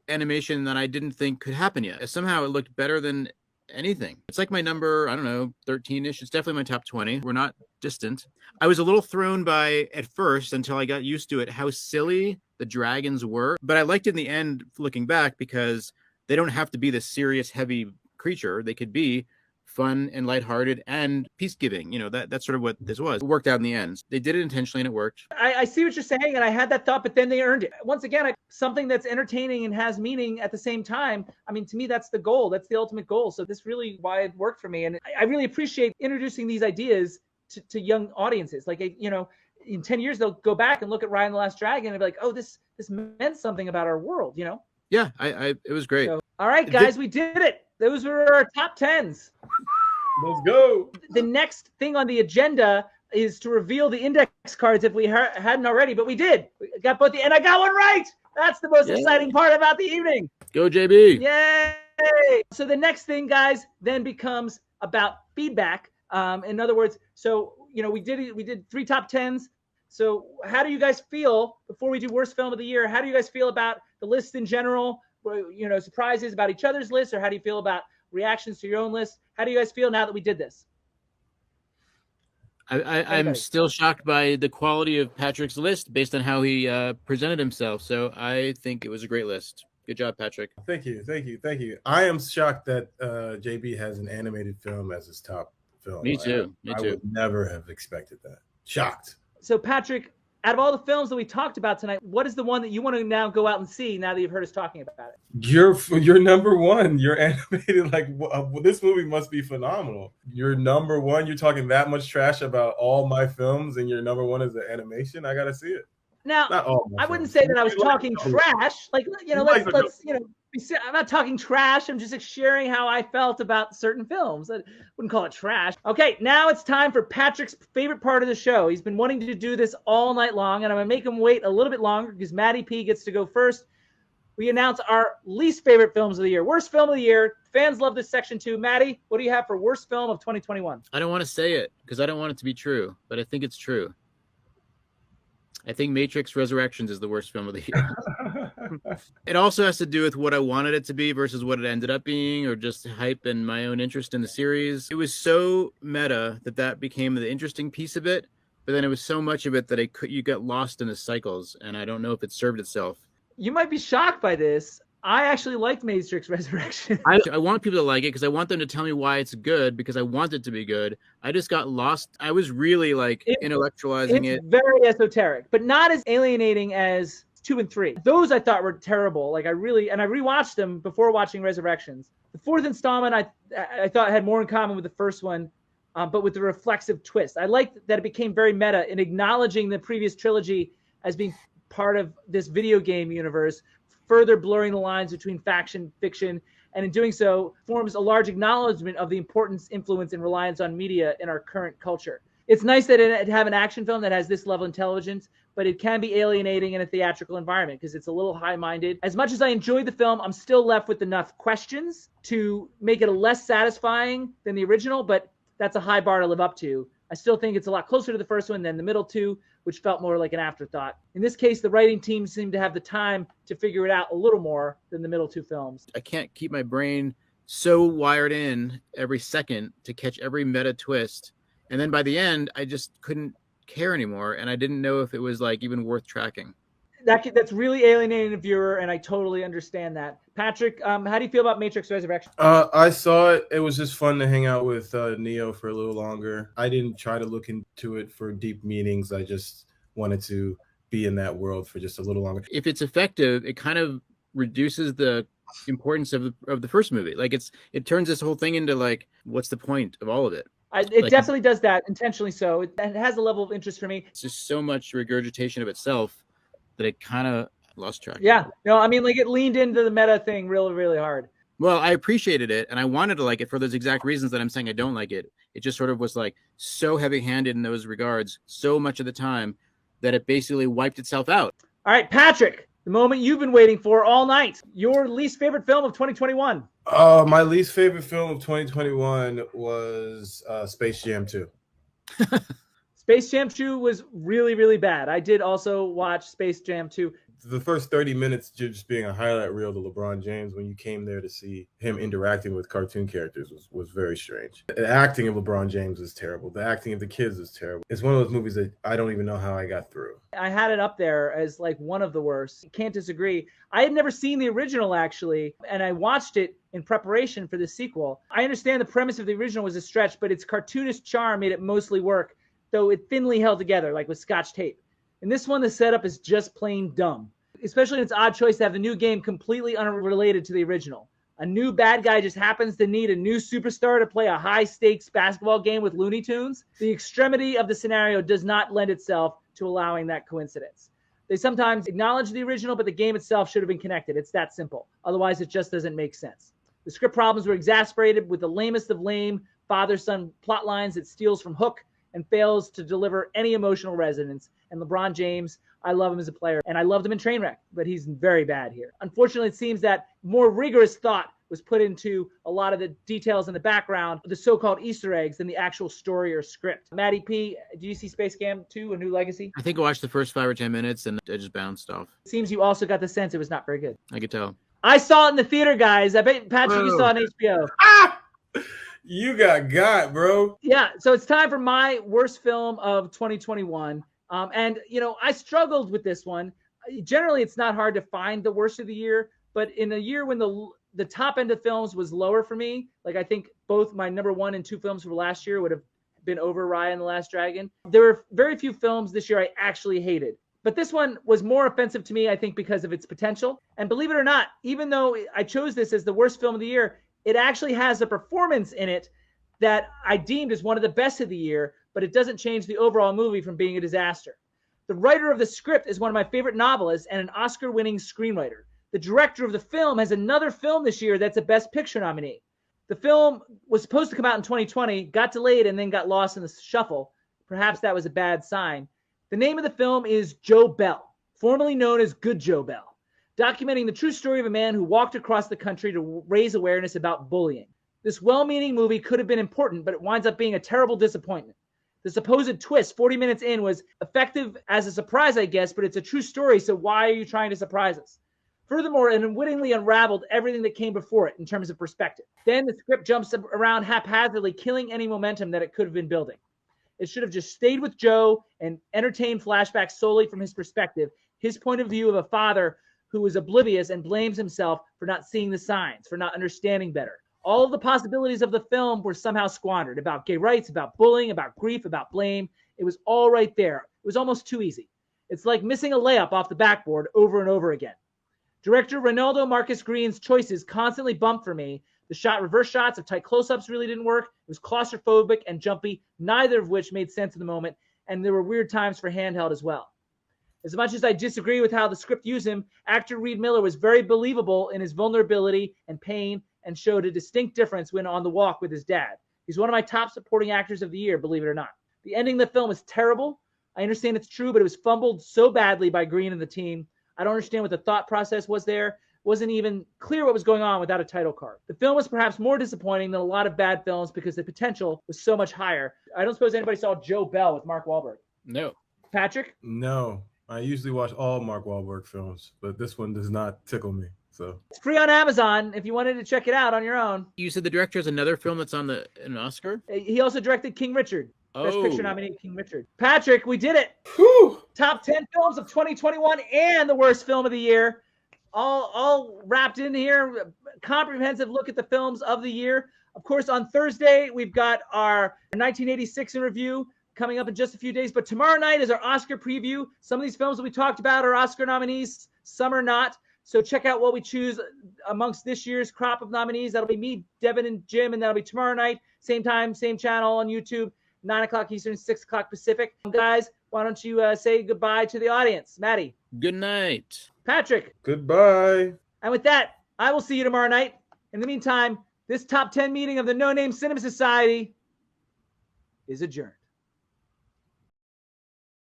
animation that I didn't think could happen yet. Somehow it looked better than anything. It's like my number, 13-ish. It's definitely my top 20. We're not distant. I was a little thrown by at first until I got used to it, how silly the dragons were. But I liked it in the end, looking back, because they don't have to be this serious, heavy creature. They could be fun and lighthearted and peace-giving. That's sort of what this was. It worked out in the end. They did it intentionally and it worked. I see what you're saying, and I had that thought, but then they earned it. Once again, something that's entertaining and has meaning at the same time. I mean, to me, that's the goal. That's the ultimate goal. So this really why it worked for me. And I really appreciate introducing these ideas to young audiences. Like, in 10 years, they'll go back and look at Raya and the Last Dragon and be like, oh, this meant something about our world, Yeah, it was great. So, all right, guys, we did it. Those were our top 10s. Let's go. The next thing on the agenda is to reveal the index cards if we hadn't already, but we did. We got both and I got one right. That's the most exciting part about the evening. Go, JB. Yay. So the next thing, guys, then becomes about feedback. In other words, so, we did 3 top 10s. So how do you guys feel before we do worst film of the year? How do you guys feel about the list in general? Surprises about each other's lists, or how do you feel about reactions to your own list? How do you guys feel now that we did this? I'm still shocked by the quality of Patrick's list based on how he presented himself. So I think it was a great list. Good job, Patrick. Thank you. I am shocked that JB has an animated film as his top film. Me too. I would never have expected that. Shocked. So Patrick, out of all the films that we talked about tonight, what is the one that you want to now go out and see now that you've heard us talking about it? You're number one. You're animated. This movie must be phenomenal. You're number one. You're talking that much trash about all my films, and your number one is the animation. I gotta see it. Now, I wouldn't say that I was talking trash. I'm not talking trash. I'm just sharing how I felt about certain films. I wouldn't call it trash. Okay, now it's time for Patrick's favorite part of the show. He's been wanting to do this all night long, and I'm going to make him wait a little bit longer because Matty P gets to go first. We announce our least favorite films of the year. Worst film of the year. Fans love this section too. Matty, what do you have for worst film of 2021? I don't want to say it because I don't want it to be true, but I think it's true. I think Matrix Resurrections is the worst film of the year. It also has to do with what I wanted it to be versus what it ended up being, or just hype and my own interest in the series. It was so meta that became the interesting piece of it, but then it was so much of it that you got lost in the cycles, and I don't know if it served itself. You might be shocked by this. I actually liked Matrix Resurrection. I want people to like it because I want them to tell me why it's good because I want it to be good. I just got lost. I was really intellectualizing it. It's very esoteric, but not as alienating as 2 and 3. Those I thought were terrible. Like I rewatched them before watching Resurrections. The fourth installment I thought had more in common with the first one, but with the reflexive twist. I liked that it became very meta in acknowledging the previous trilogy as being part of this video game universe, further blurring the lines between faction, fiction, and in doing so forms a large acknowledgement of the importance, influence, and reliance on media in our current culture. It's nice that it have an action film that has this level of intelligence, but it can be alienating in a theatrical environment because it's a little high-minded. As much as I enjoyed the film, I'm still left with enough questions to make it a less satisfying than the original, but that's a high bar to live up to. I still think it's a lot closer to the first one than the middle two, which felt more like an afterthought. In this case, the writing team seemed to have the time to figure it out a little more than the middle two films. I can't keep my brain so wired in every second to catch every meta twist. And then by the end, I just couldn't care anymore. And I didn't know if it was like even worth tracking. That's really alienating a viewer, and I totally understand that. Patrick, how do you feel about Matrix Resurrection? I saw it. It was just fun to hang out with Neo for a little longer. I didn't try to look into it for deep meanings. I just wanted to be in that world for just a little longer. If it's effective, it kind of reduces the importance of the first movie. Like it turns this whole thing into like, what's the point of all of it? It definitely does that, intentionally so. It has a level of interest for me. It's just so much regurgitation of itself that it kind of lost track. Yeah. No, I mean, like it leaned into the meta thing really, really hard. Well, I appreciated it, and I wanted to like it for those exact reasons that I'm saying I don't like it. It just sort of was like so heavy-handed in those regards so much of the time that it basically wiped itself out. All right, Patrick, the moment you've been waiting for all night. Your least favorite film of 2021. My least favorite film of 2021 was Space Jam 2. Space Jam 2 was really, really bad. I did also watch Space Jam 2. The first 30 minutes just being a highlight reel to LeBron James when you came there to see him interacting with cartoon characters was very strange. The acting of LeBron James is terrible. The acting of the kids is terrible. It's one of those movies that I don't even know how I got through. I had it up there as like one of the worst. Can't disagree. I had never seen the original actually, and I watched it in preparation for the sequel. I understand the premise of the original was a stretch, but its cartoonish charm made it mostly work, though it thinly held together like with Scotch tape. In this one, the setup is just plain dumb, especially in its odd choice to have the new game completely unrelated to the original. A new bad guy just happens to need a new superstar to play a high-stakes basketball game with Looney Tunes. The extremity of the scenario does not lend itself to allowing that coincidence. They sometimes acknowledge the original, but the game itself should have been connected. It's that simple. Otherwise, it just doesn't make sense. The script problems were exasperated with the lamest of lame father-son plot lines that steals from Hook and fails to deliver any emotional resonance. And LeBron James, I love him as a player, and I loved him in Trainwreck, but he's very bad here. Unfortunately, it seems that more rigorous thought was put into a lot of the details in the background, the so-called Easter eggs, than the actual story or script. Matty P, do you see Space Jam 2, A New Legacy? I think I watched the first 5 or 10 minutes and I just bounced off. It seems you also got the sense it was not very good. I could tell. I saw it in the theater, guys. I bet, Patrick, you saw it on HBO. Ah! You got, bro. Yeah, so it's time for my worst film of 2021. And, I struggled with this one. Generally, it's not hard to find the worst of the year, but in a year when the top end of films was lower for me, like I think both my number 1 and 2 films from last year would have been over Raya and the Last Dragon. There were very few films this year I actually hated. But this one was more offensive to me, I think, because of its potential. And believe it or not, even though I chose this as the worst film of the year, it actually has a performance in it that I deemed as one of the best of the year, but it doesn't change the overall movie from being a disaster. The writer of the script is one of my favorite novelists and an Oscar-winning screenwriter. The director of the film has another film this year that's a Best Picture nominee. The film was supposed to come out in 2020, got delayed, and then got lost in the shuffle. Perhaps that was a bad sign. The name of the film is Joe Bell, formerly known as Good Joe Bell, documenting the true story of a man who walked across the country to raise awareness about bullying. This well-meaning movie could have been important, but it winds up being a terrible disappointment. The supposed twist 40 minutes in was effective as a surprise, I guess, but it's a true story, so why are you trying to surprise us? Furthermore, it unwittingly unraveled everything that came before it in terms of perspective. Then the script jumps around haphazardly, killing any momentum that it could have been building. It should have just stayed with Joe and entertained flashbacks solely from his perspective, his point of view of a father who was oblivious and blames himself for not seeing the signs, for not understanding better. All of the possibilities of the film were somehow squandered, about gay rights, about bullying, about grief, about blame. It was all right there. It was almost too easy. It's like missing a layup off the backboard over and over again. Director Ronaldo Marcus Green's choices constantly bumped for me. The reverse shots of tight close-ups really didn't work. It was claustrophobic and jumpy, neither of which made sense in the moment, and there were weird times for handheld as well. As much as I disagree with how the script used him, actor Reed Miller was very believable in his vulnerability and pain and showed a distinct difference when on the walk with his dad. He's one of my top supporting actors of the year, believe it or not. The ending of the film is terrible. I understand it's true, but it was fumbled so badly by Green and the team. I don't understand what the thought process was there. It wasn't even clear what was going on without a title card. The film was perhaps more disappointing than a lot of bad films because the potential was so much higher. I don't suppose anybody saw Joe Bell with Mark Wahlberg. No. Patrick? No. I usually watch all Mark Wahlberg films, but this one does not tickle me. So it's free on Amazon if you wanted to check it out on your own. You said the director has another film that's on an Oscar? He also directed King Richard. Best Oh. Picture nominee, King Richard. Patrick, we did it. Whew. Top 10 films of 2021 and the worst film of the year. All wrapped in here. Comprehensive look at the films of the year. Of course, on Thursday, we've got our 1986 in review coming up in just a few days. But tomorrow night is our Oscar preview. Some of these films that we talked about are Oscar nominees. Some are not. So check out what we choose amongst this year's crop of nominees. That'll be me, Devin, and Jim, and that'll be tomorrow night. Same time, same channel on YouTube. 9 o'clock Eastern, 6 o'clock Pacific. Guys, why don't you say goodbye to the audience? Maddie. Good night. Patrick. Goodbye. And with that, I will see you tomorrow night. In the meantime, this top 10 meeting of the No Name Cinema Society is adjourned.